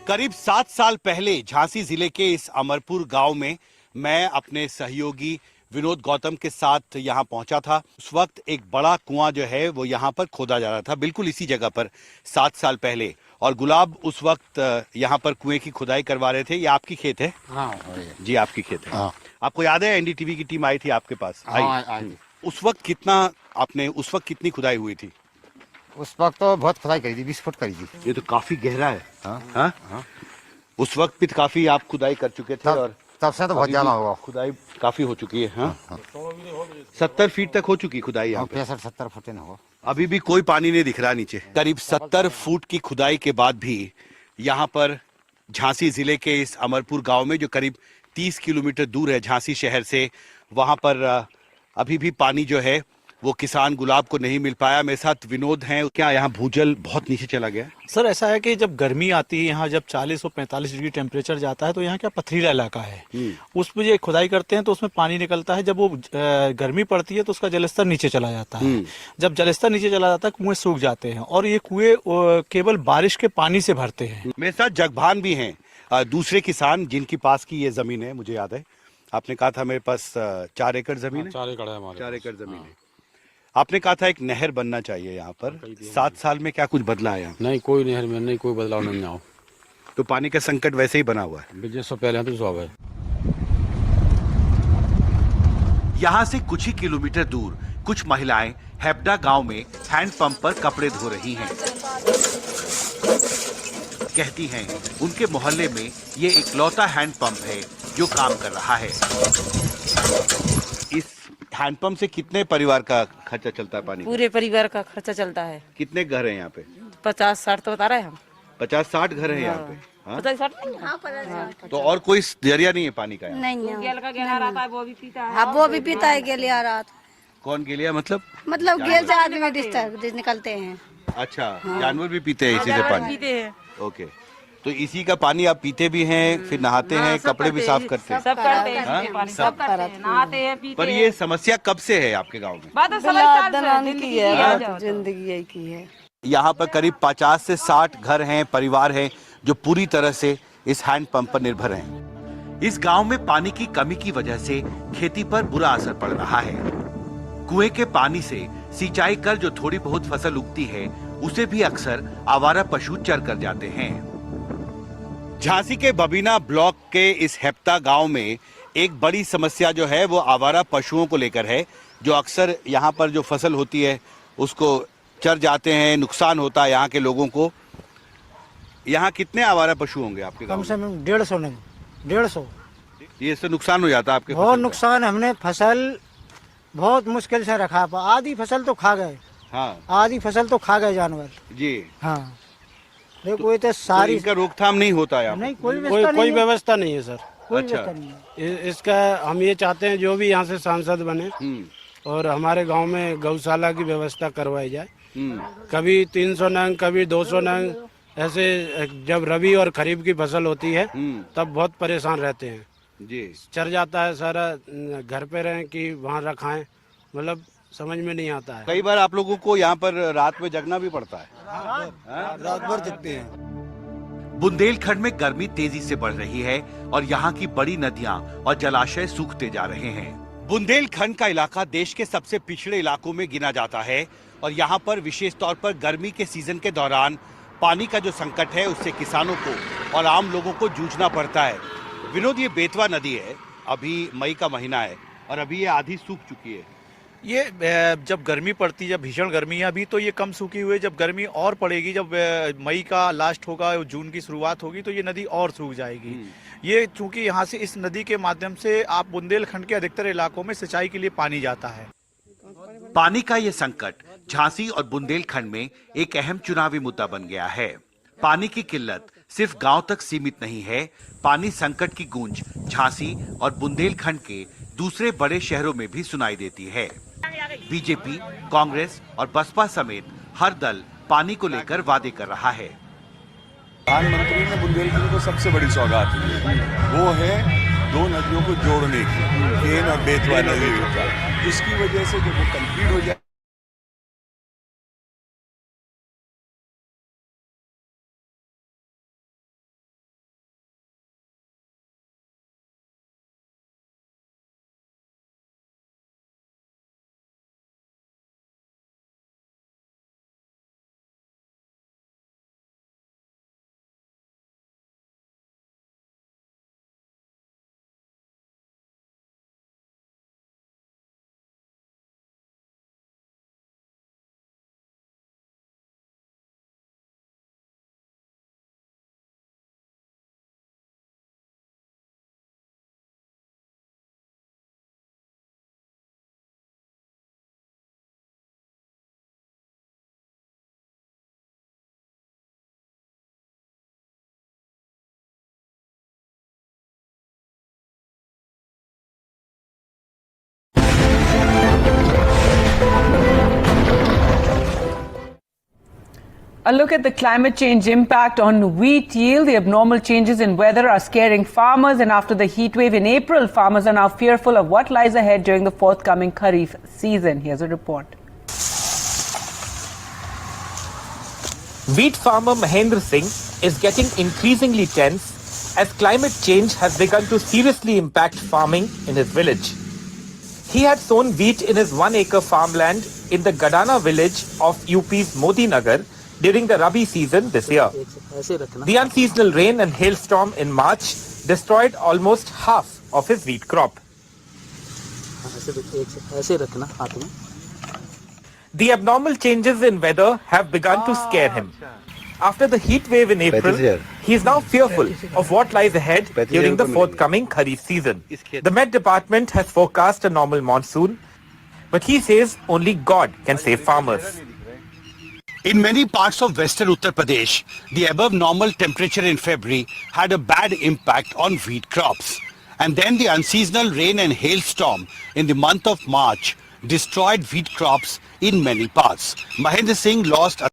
करीब 7 साल पहले झांसी जिले के इस अमरपुर गांव में मैं अपने सहयोगी विनोद गौतम के साथ यहां पहुंचा था। उस वक्त एक बड़ा कुआं जो है वो यहां पर खोदा जा रहा था, बिल्कुल इसी जगह पर 7 साल पहले। और गुलाब उस वक्त यहां पर कुएं की खुदाई करवा रहे थे। ये आपकी खेत है? हाँ जी आपकी खेत है। हाँ। आपको याद है एनडीटीवी की टीम आई थी आपके पास? आई। उस वक्त कितनी खुदाई हुई थी? उस वक्त तो बहुत खुदाई करी थी, 20 फुट करी थी। ये तो काफी गहरा है। हाँ? हाँ? उस वक्त भी काफी आप खुदाई कर चुके थे और तब से तो बहुत ज्यादा होगा, खुदाई काफी हो चुकी है। हाँ? 70 फीट तक हो चुकी खुदाई यहाँ पे। 65-70 फुट न हो। अभी भी कोई पानी नहीं दिख रहा नीचे। करीब 70 फुट की खुदाई के बाद भी यहाँ पर झांसी जिले के इस अमरपुर गांव में जो करीब 30 किलोमीटर दूर है झांसी शहर से, वहां पर अभी भी पानी जो है वो किसान गुलाब को नहीं मिल पाया। मेरे साथ विनोद हैं। क्या यहाँ भूजल बहुत नीचे चला गया? सर ऐसा है कि जब गर्मी आती है यहाँ, जब 40 और 45 डिग्री टेम्परेचर जाता है तो यहाँ क्या पथरीला इलाका है, उस पर जो खुदाई करते हैं तो उसमें पानी निकलता है। जब वो गर्मी पड़ती है तो उसका जलस्तर नीचे चला जाता है। जब जलस्तर नीचे चला जाता है कुएं सूख जाते हैं और ये कुएं केवल बारिश के पानी से भरते हैं। मेरे साथ जगभान भी हैं, दूसरे किसान जिनकी पास की ये जमीन है। मुझे याद है आपने कहा था मेरे पास 4 एकड़ जमीन है। 4 एकड़ है हमारे 4 एकड़ जमीन है। आपने कहा था एक नहर बनना चाहिए यहाँ पर, 7 साल में क्या कुछ बदला है यहाँ? नहीं, कोई नहर में नहीं, कोई बदलाव नहीं आओ। तो पानी का संकट वैसे ही बना हुआ है। बिजनेस से पहले तो सब है। यहाँ से कुछ ही किलोमीटर दूर कुछ महिलाएं हैप्डा गांव में हैंडपंप पर कपड़े धो रही हैं। कहती हैं उनके मोहल्ले में ये इकलौता हैंडपंप है जो काम कर रहा है। इस हैंडपंप से कितने परिवार का खर्चा चलता है पानी? पूरे परिवार का खर्चा चलता है। कितने घर हैं यहाँ पे? 50-60 तो बता रहे हैं हम। 50-60 घर हैं यहाँ पे? हाँ? 50-60 तो और कोई जरिया नहीं है पानी का? नहीं, गेल का गेला रहता है, वो भी पीता है। हाँ, वो भी पीता है गेलिया रात। कौन गेलिया मतलब? मतलब गेल से आदमी डिस्टर्ब निकलते हैं। अच्छा, जानवर भी पीते हैं इसी से पानी? पीते हैं। ओके, तो इसी का पानी आप पीते भी हैं, फिर नहाते हैं, कपड़े भी साफ करते हैं? सब करते हैं, सब करते हैं, नहाते हैं, पीते पर ये समस्या कब से है आपके गांव में? बात जिंदगी की है। यहाँ पर करीब 50 से 60 घर हैं, परिवार हैं जो पूरी तरह से इस हैंडपंप पर निर्भर हैं। इस गांव में पानी की कमी की वजह से खेती पर बुरा असर पड़ रहा है। कुएं के पानी से सिंचाई कर जो थोड़ी बहुत फसल उगती है उसे भी अक्सर आवारा पशु चर कर जाते हैं। झांसी के बबीना ब्लॉक के इस हैप्टा गांव में एक बड़ी समस्या जो है वो आवारा पशुओं को लेकर है, जो अक्सर यहाँ पर जो फसल होती है उसको चर जाते हैं, नुकसान होता है यहाँ के लोगों को। यहाँ कितने आवारा पशु होंगे आपके? कम से कम 150 नहीं, 150। ये इससे नुकसान हो जाता है आपके? बहुत नुकसान। हमने फसल बहुत मुश्किल से रखा, आधी फसल तो खा गए। हाँ, आधी फसल तो खा गए जानवर जी। हाँ, देखो ये तो सारी इनका रोकथाम नहीं होता है? नहीं, कोई व्यवस्था नहीं है सर। अच्छा, इसका हम ये चाहते हैं जो भी यहाँ से सांसद बने और हमारे गांव में गौशाला की व्यवस्था करवाई जाए। कभी 300 नंग, कभी 200 नंग, ऐसे जब रबी और खरीफ की फसल होती है तब बहुत परेशान रहते हैं जी। चर जाता है सारा, घर पे रहें कि वहाँ रखाएं, मतलब समझ में नहीं आता है। कई बार आप लोगों को यहाँ पर रात में जगना भी पड़ता है? रात भर जगते हैं। बुंदेलखंड में गर्मी तेजी से बढ़ रही है और यहाँ की बड़ी नदियाँ और जलाशय सूखते जा रहे हैं। बुंदेलखंड का इलाका देश के सबसे पिछड़े इलाकों में गिना जाता है और यहाँ पर विशेष तौर पर गर्मी के सीजन के दौरान पानी का जो संकट है उससे किसानों को और आम लोगों को जूझना पड़ता है। विनोद, ये बेतवा नदी है, अभी मई का महीना है और अभी ये आधी सूख चुकी है। ये जब गर्मी पड़ती है, जब भीषण गर्मी है, अभी तो ये कम सूखी हुई है। जब गर्मी और पड़ेगी, जब मई का लास्ट होगा, जून की शुरुआत होगी, तो ये नदी और सूख जाएगी। ये चूंकि यहाँ से इस नदी के माध्यम से आप बुंदेलखंड के अधिकतर इलाकों में सिंचाई के लिए पानी जाता है। पानी का ये संकट झांसी और बुंदेलखंड में एक अहम चुनावी मुद्दा बन गया है। पानी की किल्लत सिर्फ गांव तक सीमित नहीं है, पानी संकट की गूंज झांसी और बुंदेलखंड के दूसरे बड़े शहरों में भी सुनाई देती है। बीजेपी, कांग्रेस और बसपा समेत हर दल पानी को लेकर वादे कर रहा है। प्रधानमंत्री ने बुंदेलखंड को सबसे बड़ी सौगात दी, वो है 2 नदियों को जोड़ने की, केन और बेतवा नदी, जिसकी वजह से जब वो कंप्लीट हो जाए A look at the climate change impact on wheat yield. The abnormal changes in weather are scaring farmers, and after the heat wave in April, farmers are now fearful of what lies ahead during the forthcoming Kharif season. Here's a report. Wheat farmer Mahendra Singh is getting increasingly tense as climate change has begun to seriously impact farming in his village. He had sown wheat in his 1-acre farmland in the Gadana village of UP's Modi Nagar during the Rabi season this year. The unseasonal rain and hailstorm in March destroyed almost half of his wheat crop. The abnormal changes in weather have begun to scare him. After the heat wave in April, he is now fearful of what lies ahead during the forthcoming Kharif season. The Met Department has forecast a normal monsoon, but he says only God can save farmers. In many parts of western Uttar Pradesh, the above normal temperature in February had a bad impact on wheat crops. And then the unseasonal rain and hailstorm in the month of March destroyed wheat crops in many parts. Mahendra Singh lost a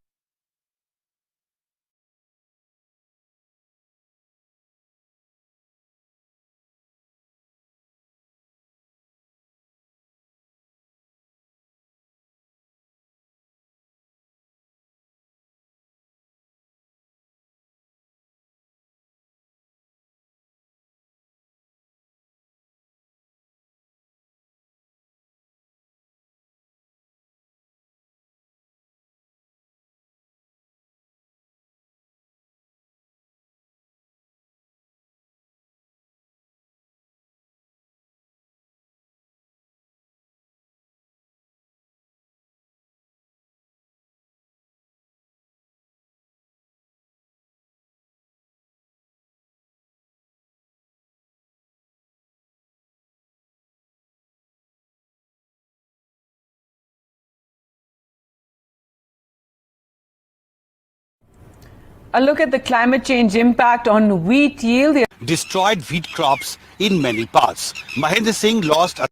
A look at the climate change impact on wheat yield. destroyed wheat crops in many parts. Mahendra Singh lost a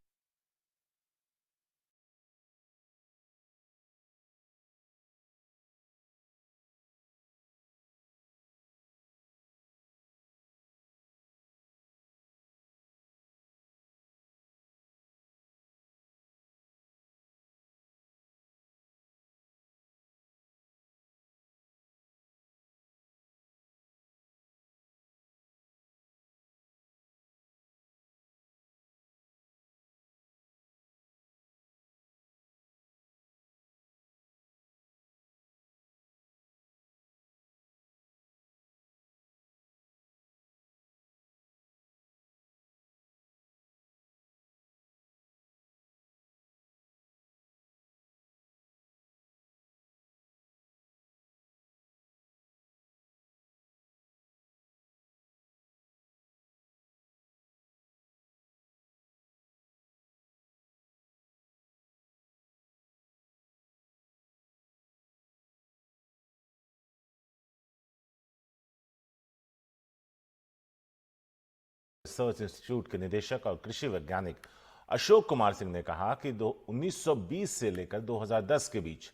research institute के निदेशक और कृषि वैज्ञानिक अशोक कुमार सिंह ने कहा कि 1920 से लेकर 2010 के बीच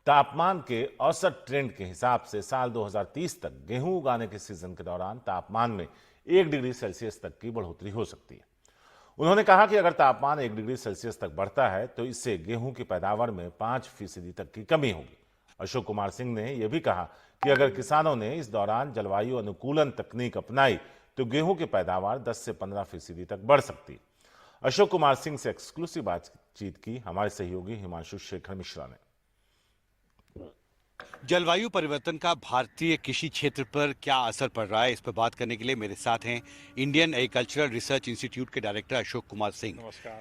तापमान के औसत ट्रेंड के हिसाब से साल 2030 तक गेहूं उगाने के सीजन के दौरान तापमान में 1 डिग्री सेल्सियस तक की बढ़ोतरी हो सकती है। उन्होंने कहा कि अगर तापमान 1 डिग्री सेल्सियस तक बढ़ता है तो इससे गेहूं की पैदावार में 5% तक की कमी होगी। अशोक कुमार सिंह ने यह भी कहा कि अगर किसानों ने इस दौरान जलवायु अनुकूलन तकनीक अपनाई तो गेहूं की पैदावार 10 से 15% तक बढ़ सकती है। अशोक कुमार सिंह से एक्सक्लूसिव बातचीत की हमारे सहयोगी हिमांशु शेखर मिश्रा ने। जलवायु परिवर्तन का भारतीय कृषि क्षेत्र पर क्या असर पड़ रहा है, इस पर बात करने के लिए मेरे साथ हैं इंडियन एग्रीकल्चरल रिसर्च इंस्टीट्यूट के डायरेक्टर अशोक कुमार सिंह।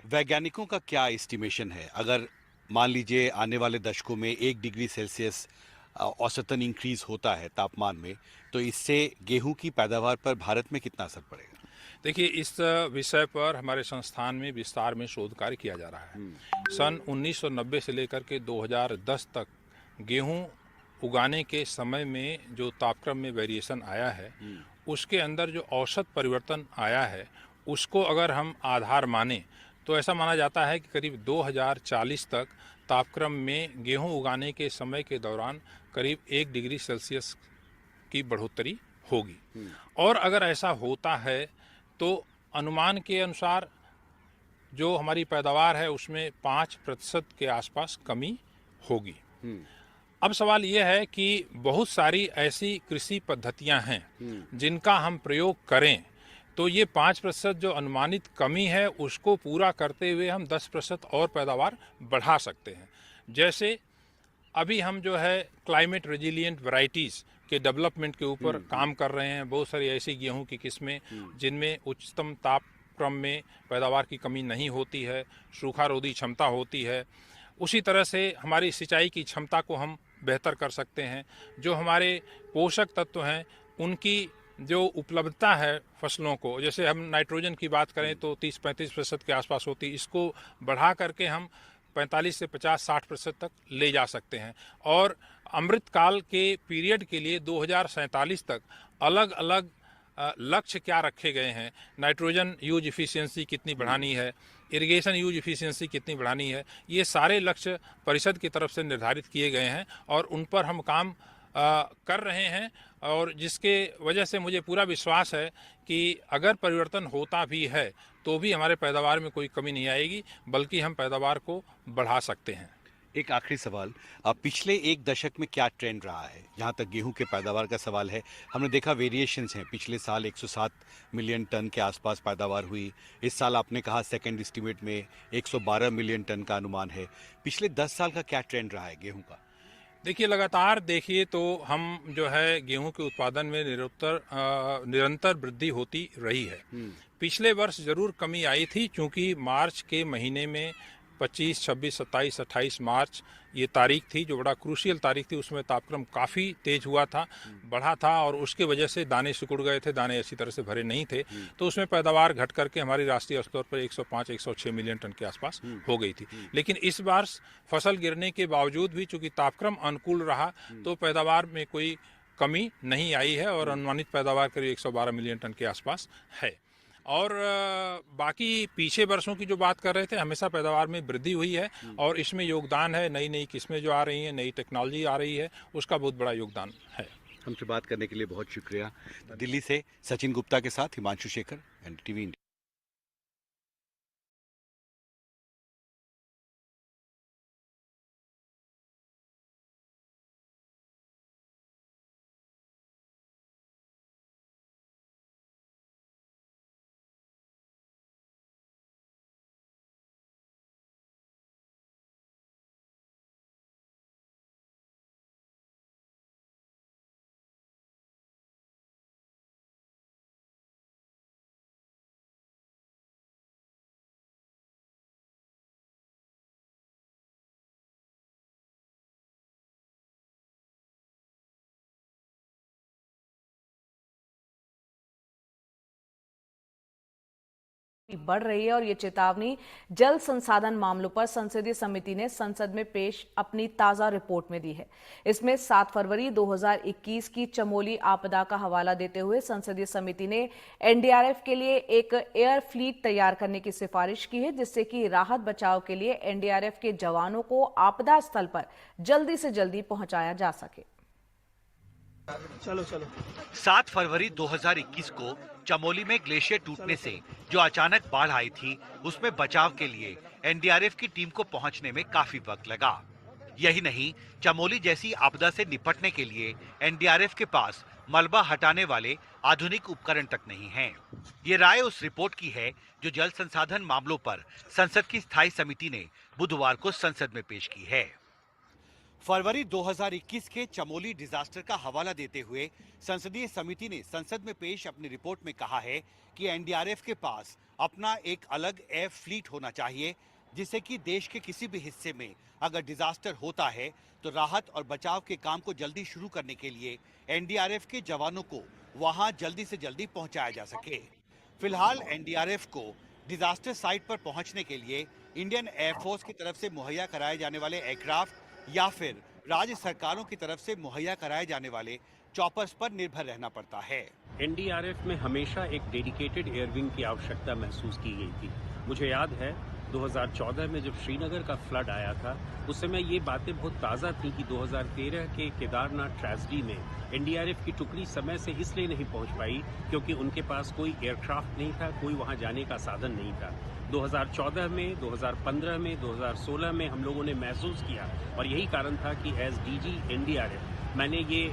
वैज्ञानिकों का क्या एस्टिमेशन है, अगर मान लीजिए आने वाले दशकों में 1 डिग्री सेल्सियस औसतन इंक्रीज होता है तापमान में, तो इससे गेहूं की पैदावार पर भारत में कितना असर पड़ेगा? देखिए, इस विषय पर हमारे संस्थान में विस्तार में शोध कार्य किया जा रहा है। सन 1990 से लेकर के 2010 तक गेहूं उगाने के समय में जो तापक्रम में वेरिएशन आया है, उसके अंदर जो औसत परिवर्तन आया है, उसको अगर हम आधार माने तो ऐसा माना जाता है कि करीब 2040 तक तापक्रम में गेहूं उगाने के समय के दौरान करीब 1 डिग्री सेल्सियस की बढ़ोतरी होगी। और अगर ऐसा होता है तो अनुमान के अनुसार जो हमारी पैदावार है उसमें 5% के आसपास कमी होगी। अब सवाल यह है कि बहुत सारी ऐसी कृषि पद्धतियां हैं जिनका हम प्रयोग करें तो ये 5% जो अनुमानित कमी है उसको पूरा करते हुए हम 10% और पैदावार बढ़ा सकते हैं। जैसे अभी हम जो है क्लाइमेट रेजिलिएंट वैरायटीज़ के डेवलपमेंट के ऊपर काम कर रहे हैं। बहुत सारी ऐसी गेहूं की किस्में जिनमें उच्चतम तापक्रम में पैदावार की कमी नहीं होती है, सूखा रोधी क्षमता होती है। उसी तरह से हमारी सिंचाई की क्षमता को हम बेहतर कर सकते हैं। जो हमारे पोषक तत्व हैं उनकी जो उपलब्धता है फसलों को, जैसे हम नाइट्रोजन की बात करें तो 30-35% के आसपास होती है, इसको बढ़ा करके हम 45 से 50-60% तक ले जा सकते हैं। और अमृत काल के पीरियड के लिए 2047 तक अलग अलग लक्ष्य क्या रखे गए हैं। नाइट्रोजन यूज इफिशियंसी कितनी बढ़ानी है, इरिगेशन यूज इफिशियंसी कितनी बढ़ानी है, ये सारे लक्ष्य परिषद की तरफ से निर्धारित किए गए हैं और उन पर हम काम कर रहे हैं। और जिसके वजह से मुझे पूरा विश्वास है कि अगर परिवर्तन होता भी है तो भी हमारे पैदावार में कोई कमी नहीं आएगी, बल्कि हम पैदावार को बढ़ा सकते हैं। एक आखिरी सवाल, पिछले एक दशक में क्या ट्रेंड रहा है जहाँ तक गेहूं के पैदावार का सवाल है? हमने देखा वेरिएशंस हैं। पिछले साल 107 मिलियन टन के आसपास पैदावार हुई। इस साल आपने कहा सेकंड एस्टीमेट में 112 मिलियन टन का अनुमान है। पिछले 10 साल का क्या ट्रेंड रहा है गेहूं का? देखिए, लगातार देखिए तो हम जो है गेहूं के उत्पादन में निरंतर वृद्धि होती रही है। पिछले वर्ष जरूर कमी आई थी, क्योंकि मार्च के महीने में 25, 26, 27, 28 मार्च ये तारीख थी जो बड़ा क्रूशियल तारीख थी। उसमें तापक्रम काफ़ी तेज हुआ था, बढ़ा था, और उसके वजह से दाने सिकुड़ गए थे, दाने अच्छी तरह से भरे नहीं थे। तो उसमें पैदावार घट करके हमारी राष्ट्रीय स्तर पर 105-106 मिलियन टन के आसपास हो गई थी। लेकिन इस बार फसल गिरने के बावजूद भी चूंकि तापक्रम अनुकूल रहा तो पैदावार में कोई कमी नहीं आई है और अनुमानित पैदावार करीब 112 मिलियन टन के आसपास है। और बाकी पीछे वर्षों की जो बात कर रहे थे, हमेशा पैदावार में वृद्धि हुई है और इसमें योगदान है नई नई किस्में जो आ रही हैं, नई टेक्नोलॉजी आ रही है, उसका बहुत बड़ा योगदान है। हमसे बात करने के लिए बहुत शुक्रिया। दिल्ली से सचिन गुप्ता के साथ हिमांशु शेखर, NDTV इंडिया। बढ़ रही है और ये चेतावनी जल संसाधन मामलों पर संसदीय समिति ने संसद में पेश अपनी ताजा रिपोर्ट में दी है। इसमें 7 फरवरी 2021 की चमोली आपदा का हवाला देते हुए संसदीय समिति ने NDRF के लिए एक एयर फ्लीट तैयार करने की सिफारिश की है, जिससे कि राहत बचाव के लिए NDRF के जवानों को आपदा स्थल पर जल्दी से जल्दी पहुंचाया जा सके। चलो 7 फरवरी 2021 को चमोली में ग्लेशियर टूटने से जो अचानक बाढ़ आई थी, उसमें बचाव के लिए NDRF की टीम को पहुंचने में काफी वक्त लगा। यही नहीं, चमोली जैसी आपदा से निपटने के लिए NDRF के पास मलबा हटाने वाले आधुनिक उपकरण तक नहीं हैं। ये राय उस रिपोर्ट की है जो जल संसाधन मामलों पर संसद की स्थायी समिति ने बुधवार को संसद में पेश की है। फरवरी 2021 के चमोली डिजास्टर का हवाला देते हुए संसदीय समिति ने संसद में पेश अपनी रिपोर्ट में कहा है कि NDRF के पास अपना एक अलग एयर फ्लीट होना चाहिए, जिससे कि देश के किसी भी हिस्से में अगर डिजास्टर होता है तो राहत और बचाव के काम को जल्दी शुरू करने के लिए NDRF के जवानों को वहां जल्दी से जल्दी पहुंचाया जा सके। फिलहाल NDRF को डिजास्टर साइट पर पहुंचने के लिए इंडियन एयरफोर्स की तरफ से मुहैया कराए जाने वाले एयरक्राफ्ट या फिर राज्य सरकारों की तरफ से मुहैया कराए जाने वाले चॉपर्स पर निर्भर रहना पड़ता है। NDRF में हमेशा एक डेडिकेटेड एयरविंग की आवश्यकता महसूस की गई थी। मुझे याद है 2014 में जब श्रीनगर का फ्लड आया था, उस समय ये बातें बहुत ताज़ा थी कि 2013 के केदारनाथ ट्रेजेडी में NDRF की टुकड़ी समय से इसलिए नहीं पहुंच पाई क्योंकि उनके पास कोई एयरक्राफ्ट नहीं था, कोई वहां जाने का साधन नहीं था। 2014 में, 2015 में, 2016 में हम लोगों ने महसूस किया और यही कारण था कि एज DG NDRF मैंने ये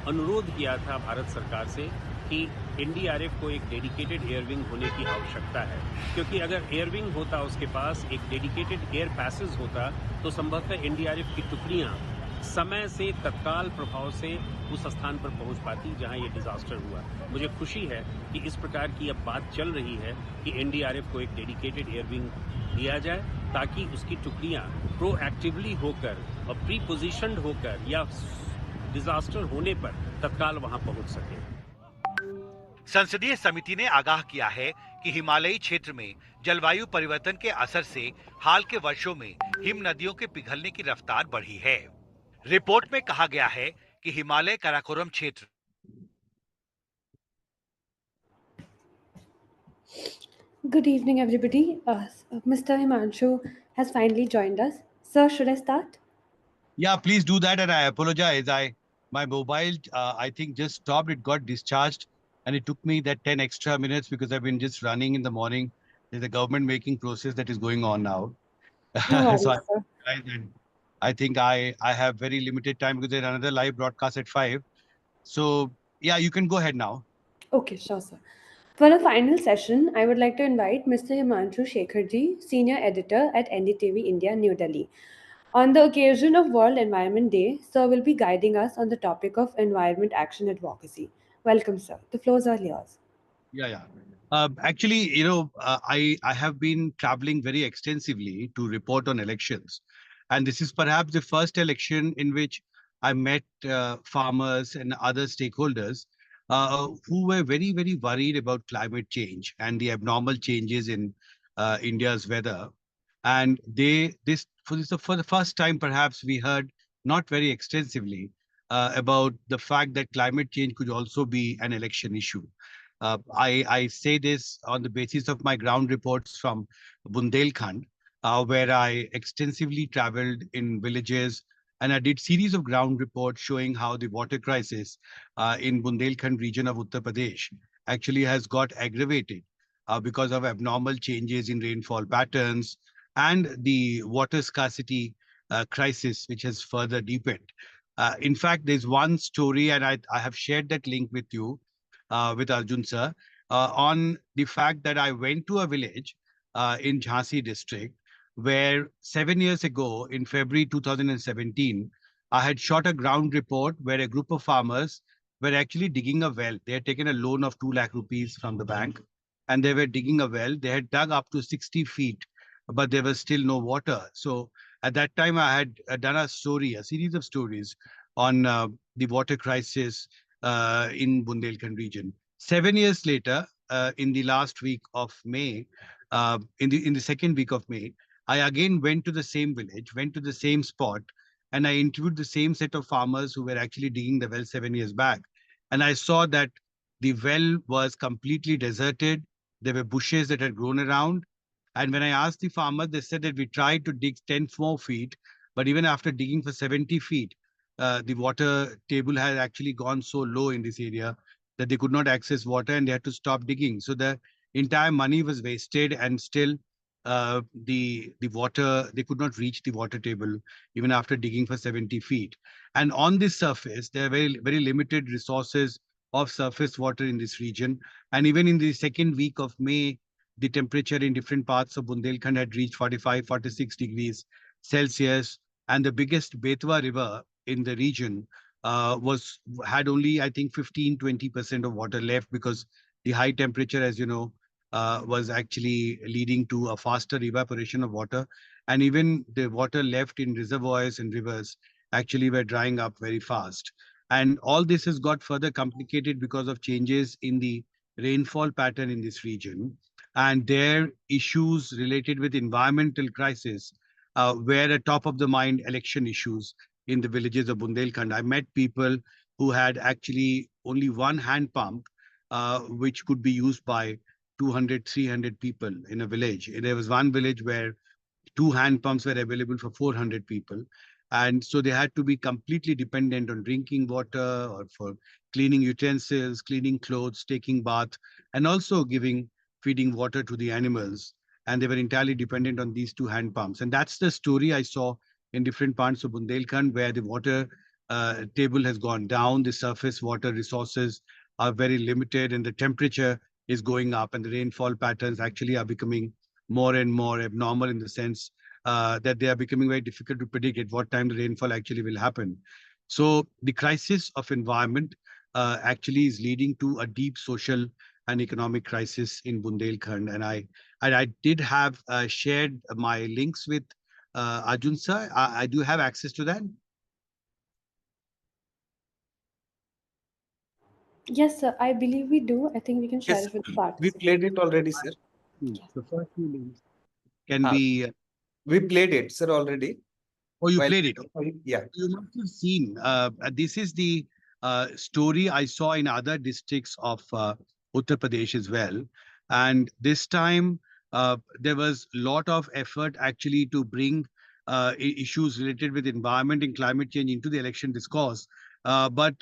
अनुरोध किया था भारत सरकार से कि एनडीआरएफ को एक डेडिकेटेड एयर विंग होने की आवश्यकता है, क्योंकि अगर एयर विंग होता, उसके पास एक डेडिकेटेड एयर पैसेज होता, तो संभवतः एनडीआरएफ की टुकड़ियां समय से तत्काल प्रभाव से उस स्थान पर पहुंच पाती जहां ये डिजास्टर हुआ। मुझे खुशी है कि इस प्रकार की अब बात चल रही है कि एनडीआरएफ को एक डेडिकेटेड एयर विंग दिया जाए, ताकि उसकी टुकड़ियां प्रोएक्टिवली होकर और प्री पोजिशन्ड होकर या डिजास्टर होने पर तत्काल वहां पहुंच सके। संसदीय समिति ने आगाह किया है कि हिमालयी क्षेत्र में जलवायु परिवर्तन के असर से हाल के वर्षों में हिम नदियों के पिघलने की रफ्तार बढ़ी है। रिपोर्ट में कहा गया है कि हिमालय काराकोरम क्षेत्र Good evening, everybody. Mr. Himanshu has finally joined us. Sir, should I start? Yeah, please do that. And I apologize. My mobile, I think just stopped. It got discharged, and it took me that 10 extra minutes because I've been just running in the morning. There's a government making process that is going on now. No worries, So sir. I think I have very limited time because there's another live broadcast at 5. So yeah, you can go ahead now. Okay, sure, sir. For the final session, I would like to invite Mr. Himanshu Shekharji, Senior Editor at NDTV India, New Delhi. On the occasion of World Environment Day, sir will be guiding us on the topic of environment action advocacy. Welcome, sir. The floors are yours. Yeah. Actually, I have been traveling very extensively to report on elections, and this is perhaps the first election in which I met farmers and other stakeholders who were very, very worried about climate change and the abnormal changes in India's weather. And for the first time, perhaps we heard not very extensively about the fact that climate change could also be an election issue. I say this on the basis of my ground reports from Bundelkhand, where I extensively traveled in villages and I did series of ground reports showing how the water crisis in Bundelkhand region of Uttar Pradesh actually has got aggravated because of abnormal changes in rainfall patterns and the water scarcity crisis, which has further deepened. In fact, there's one story, and I have shared that link with you, with Arjun sir, on the fact that I went to a village in Jhansi district where 7 years ago in February 2017, I had shot a ground report where a group of farmers were actually digging a well. They had taken a loan of 2 lakh rupees from the bank and they were digging a well. They had dug up to 60 feet, but there was still no water. So at that time, I had done a series of stories on the water crisis in Bundelkhand region. 7 years later, in the last week of May, in the second week of May, I again went to the same village, went to the same spot, and I interviewed the same set of farmers who were actually digging the well 7 years back. And I saw that the well was completely deserted. There were bushes that had grown around. And when I asked the farmer, they said that we tried to dig 10 more feet, but even after digging for 70 feet, the water table had actually gone so low in this area that they could not access water and they had to stop digging. So the entire money was wasted, and still the water, they could not reach the water table even after digging for 70 feet. And on this surface, there are very, very limited resources of surface water in this region. And even in the second week of May, the temperature in different parts of Bundelkhand had reached 45, 46 degrees Celsius. And the biggest Betwa river in the region had only, I think, 15-20% of water left because the high temperature, as you know, was actually leading to a faster evaporation of water. And even the water left in reservoirs and rivers actually were drying up very fast. And all this has got further complicated because of changes in the rainfall pattern in this region. And their issues related with environmental crisis were at top of the mind election issues in the villages of Bundelkhand. I met people who had actually only one hand pump, which could be used by 200, 300 people in a village. There was one village where 2 hand pumps were available for 400 people. And so they had to be completely dependent on drinking water or for cleaning utensils, cleaning clothes, taking bath, and also feeding water to the animals. And they were entirely dependent on these 2 hand pumps. And that's the story I saw in different parts of Bundelkhand, where the water table has gone down, the surface water resources are very limited, and the temperature is going up, and the rainfall patterns actually are becoming more and more abnormal, in the sense that they are becoming very difficult to predict at what time the rainfall actually will happen. So the crisis of environment actually is leading to a deep social and economic crisis in Bundelkhand. And I did have shared my links with Arjun sir. I do have access to that. Yes, sir. I believe we do. I think we can share Yes, it with we participants. played it already, sir. The first few links can be. We played it, sir, already. Oh, you Well, played it? yeah. You must have seen. This is the story I saw in other districts of Uttar Pradesh as well. And this time, there was a lot of effort actually to bring issues related with environment and climate change into the election discourse. But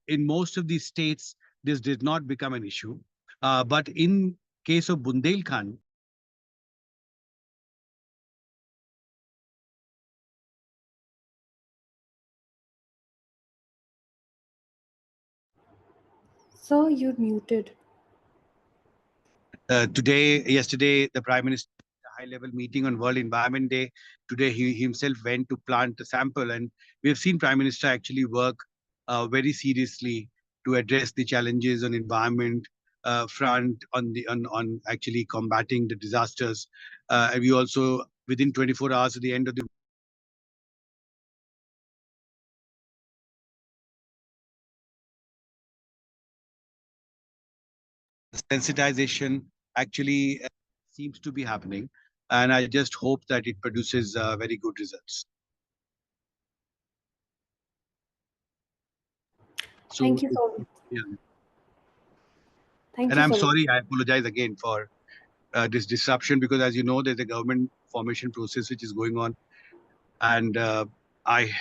in most of these states, this did not become an issue. But in case of Bundelkhand, So you're muted. Yesterday, the Prime Minister had a high-level meeting on World Environment Day. Today, he himself went to plant a sample, and we have seen Prime Minister actually work very seriously to address the challenges on environment front, on actually combating the disasters. And we also, within 24 hours at the end of the sensitization actually seems to be happening, and I just hope that it produces very good results. So, Thank you so much. yeah. Thank And you I'm so much. sorry, I apologize again for this disruption, because as you know, there's a government formation process which is going on, and I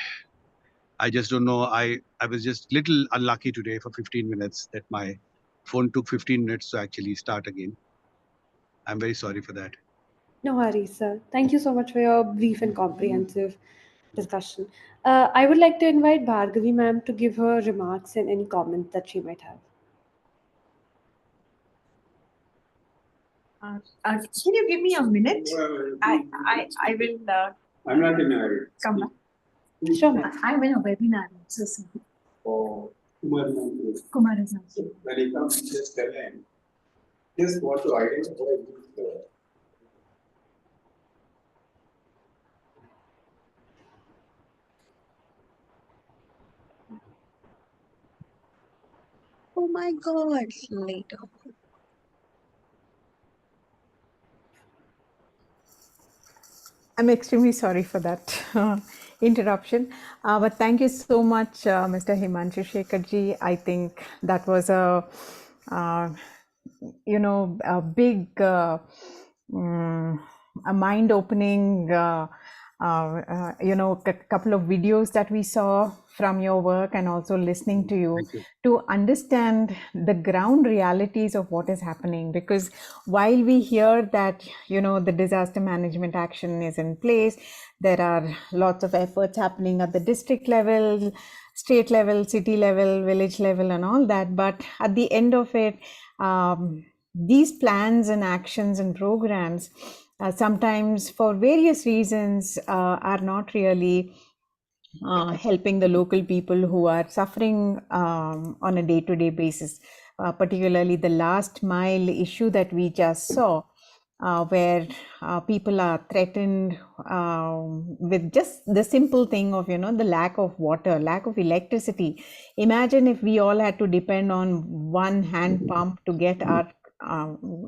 just don't know. I was just little unlucky today for 15 minutes that my phone took 15 minutes to actually start again. I'm very sorry for that. No worries, sir. Thank you so much for your brief and comprehensive discussion. I would like to invite Bhargavi ma'am to give her remarks and any comments that she might have. Can you give me a minute? I will I'm not in a hurry. come back. Sure, ma'am. I'm in a webinar. So sorry. Oh, Kumar. Kumar is not here. When he comes, just tell him. Just want to identify the Oh my God! Later. I'm extremely sorry for that interruption, but thank you so much, Mr. Himanshu Shekharji. I think that was a big, a mind-opening, couple of videos that we saw from your work, and also listening to you to understand the ground realities of what is happening. Because while we hear that, the disaster management action is in place, there are lots of efforts happening at the district level, state level, city level, village level, and all that. But at the end of it, these plans and actions and programs sometimes, for various reasons, are not really helping the local people who are suffering on a day-to-day basis, particularly the last mile issue that we just saw, where people are threatened with just the simple thing of, the lack of water, lack of electricity. Imagine if we all had to depend on one hand pump to get our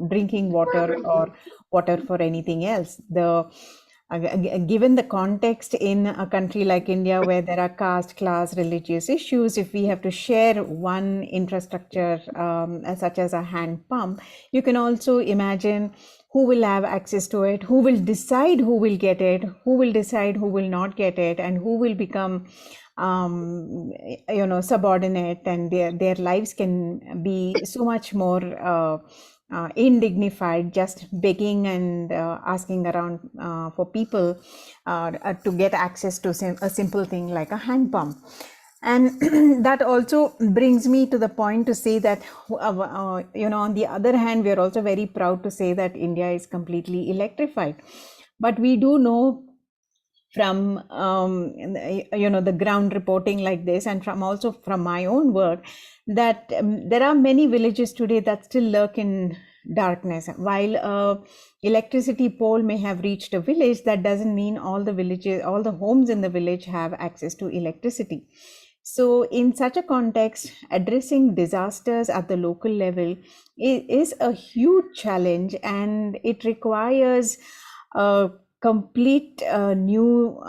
drinking water or water for anything else. Given the context in a country like India, where there are caste, class, religious issues, if we have to share one infrastructure such as a hand pump, you can also imagine who will have access to it, who will decide who will get it, who will decide who will not get it, and who will become subordinate, and their lives can be so much more indignified, just begging and asking around for people to get access to a simple thing like a hand pump. And that also brings me to the point to say that, on the other hand, we are also very proud to say that India is completely electrified. But we do know from, the ground reporting like this, and from my own work, that there are many villages today that still lurk in darkness. While electricity pole may have reached a village, that doesn't mean all the homes in the village have access to electricity. So in such a context, addressing disasters at the local level is a huge challenge, and it requires a complete new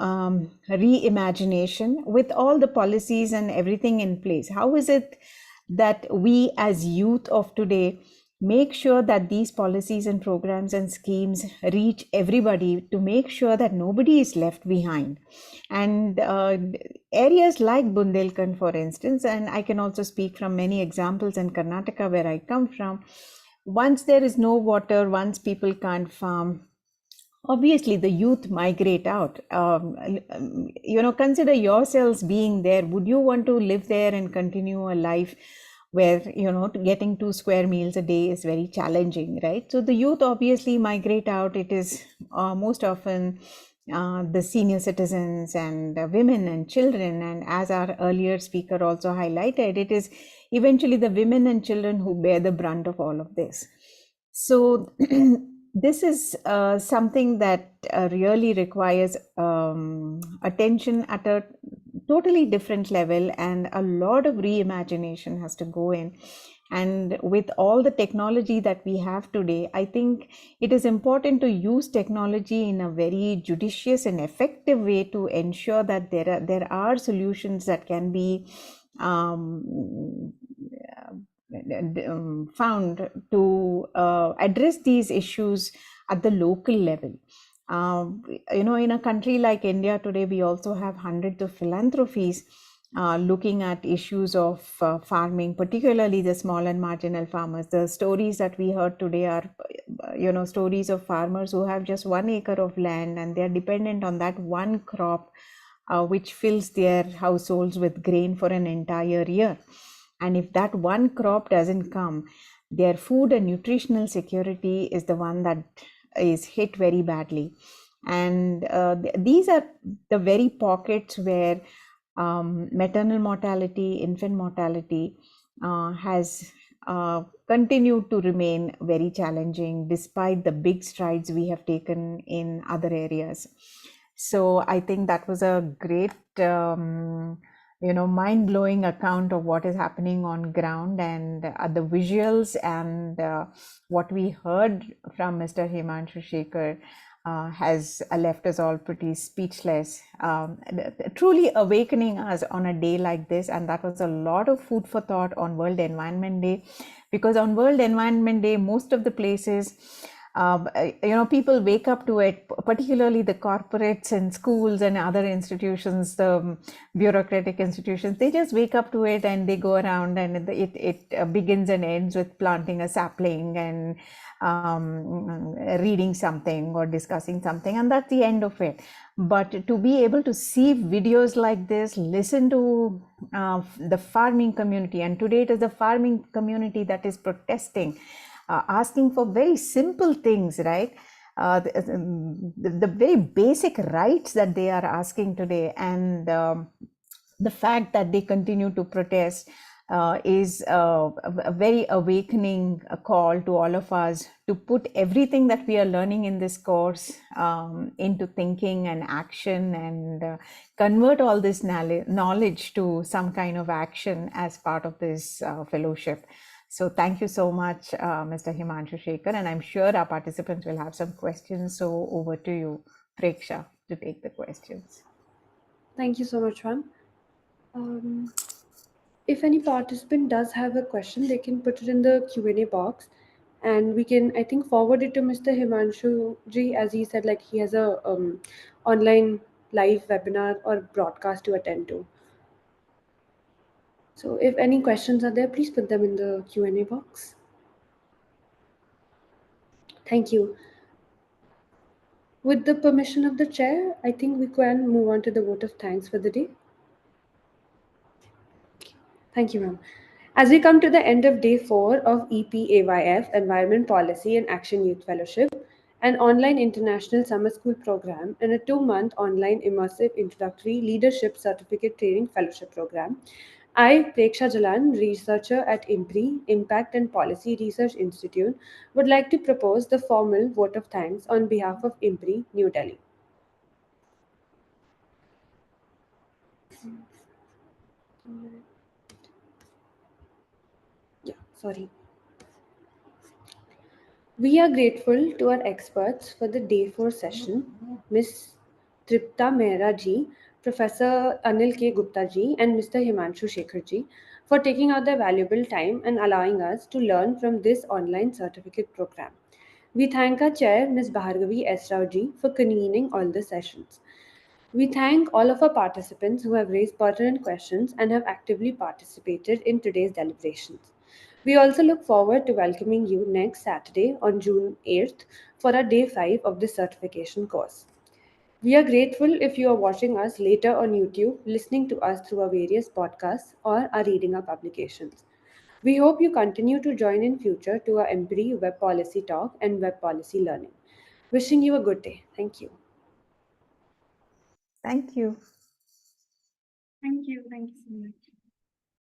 reimagination with all the policies and everything in place. How is it that we as youth of today make sure that these policies and programs and schemes reach everybody, to make sure that nobody is left behind? And areas like Bundelkhand, for instance, and I can also speak from many examples in Karnataka where I come from, once there is no water, once people can't farm, obviously the youth migrate out. Consider yourselves being there. Would you want to live there and continue a life where, getting 2 square meals a day is very challenging, right? So the youth obviously migrate out. It is most often the senior citizens and women and children. And as our earlier speaker also highlighted, it is eventually the women and children who bear the brunt of all of this. So this is something that really requires attention at a totally different level, and a lot of reimagination has to go in. And with all the technology that we have today, I think it is important to use technology in a very judicious and effective way to ensure that there are solutions that can be found to address these issues at the local level. In a country like India today, we also have hundreds of philanthropies looking at issues of farming, particularly the small and marginal farmers. The stories that we heard today are, stories of farmers who have just 1 acre of land, and they are dependent on that one crop, which fills their households with grain for an entire year. And if that one crop doesn't come, their food and nutritional security is the one that is hit very badly. And these are the very pockets where maternal mortality, infant mortality has continued to remain very challenging despite the big strides we have taken in other areas. So I think that was a great mind-blowing account of what is happening on ground, and the visuals and what we heard from Mr. Himanshu Shekhar has left us all pretty speechless, truly awakening us on a day like this. And that was a lot of food for thought on World Environment Day, because on World Environment Day, most of the places, people wake up to it, particularly the corporates and schools and other institutions, the bureaucratic institutions. They just wake up to it and they go around, and it begins and ends with planting a sapling and reading something or discussing something, and that's the end of it. But to be able to see videos like this, listen to the farming community, and today it is the farming community that is protesting, asking for very simple things, right? The very basic rights that they are asking today, and the fact that they continue to protest is a very awakening call to all of us to put everything that we are learning in this course into thinking and action, and convert all this knowledge to some kind of action as part of this fellowship. So thank you so much, Mr. Himanshu Shekhar, and I'm sure our participants will have some questions. So over to you, Preksha, to take the questions. Thank you so much, ma'am. If any participant does have a question, they can put it in the Q&A box, and we can, I think, forward it to Mr. Himanshu ji, as he said, like he has a online live webinar or broadcast to attend to. So if any questions are there, please put them in the Q&A box. Thank you. With the permission of the chair, I think we can move on to the vote of thanks for the day. Thank you, ma'am. As we come to the end of day 4 of EPAYF, Environment Policy and Action Youth Fellowship, an online international summer school program and a 2-month online immersive introductory leadership certificate training fellowship program, I, Preksha Jalan, researcher at IMPRI, Impact and Policy Research Institute, would like to propose the formal vote of thanks on behalf of IMPRI, New Delhi. Sorry. We are grateful to our experts for the day 4 session, Ms. Tripta Mehra ji, Professor Anil K. Gupta ji, and Mr. Himanshu Shekhar ji, for taking out their valuable time and allowing us to learn from this online certificate program. We thank our chair, Ms. Bhargavi S. Rao ji, for convening all the sessions. We thank all of our participants who have raised pertinent questions and have actively participated in today's deliberations. We also look forward to welcoming you next Saturday on June 8th for our day 5 of this certification course. We are grateful if you are watching us later on YouTube, listening to us through our various podcasts, or are reading our publications. We hope you continue to join in future to our IMPRI Web Policy Talk and Web Policy Learning. Wishing you a good day. Thank you. Thank you. Thank you so much.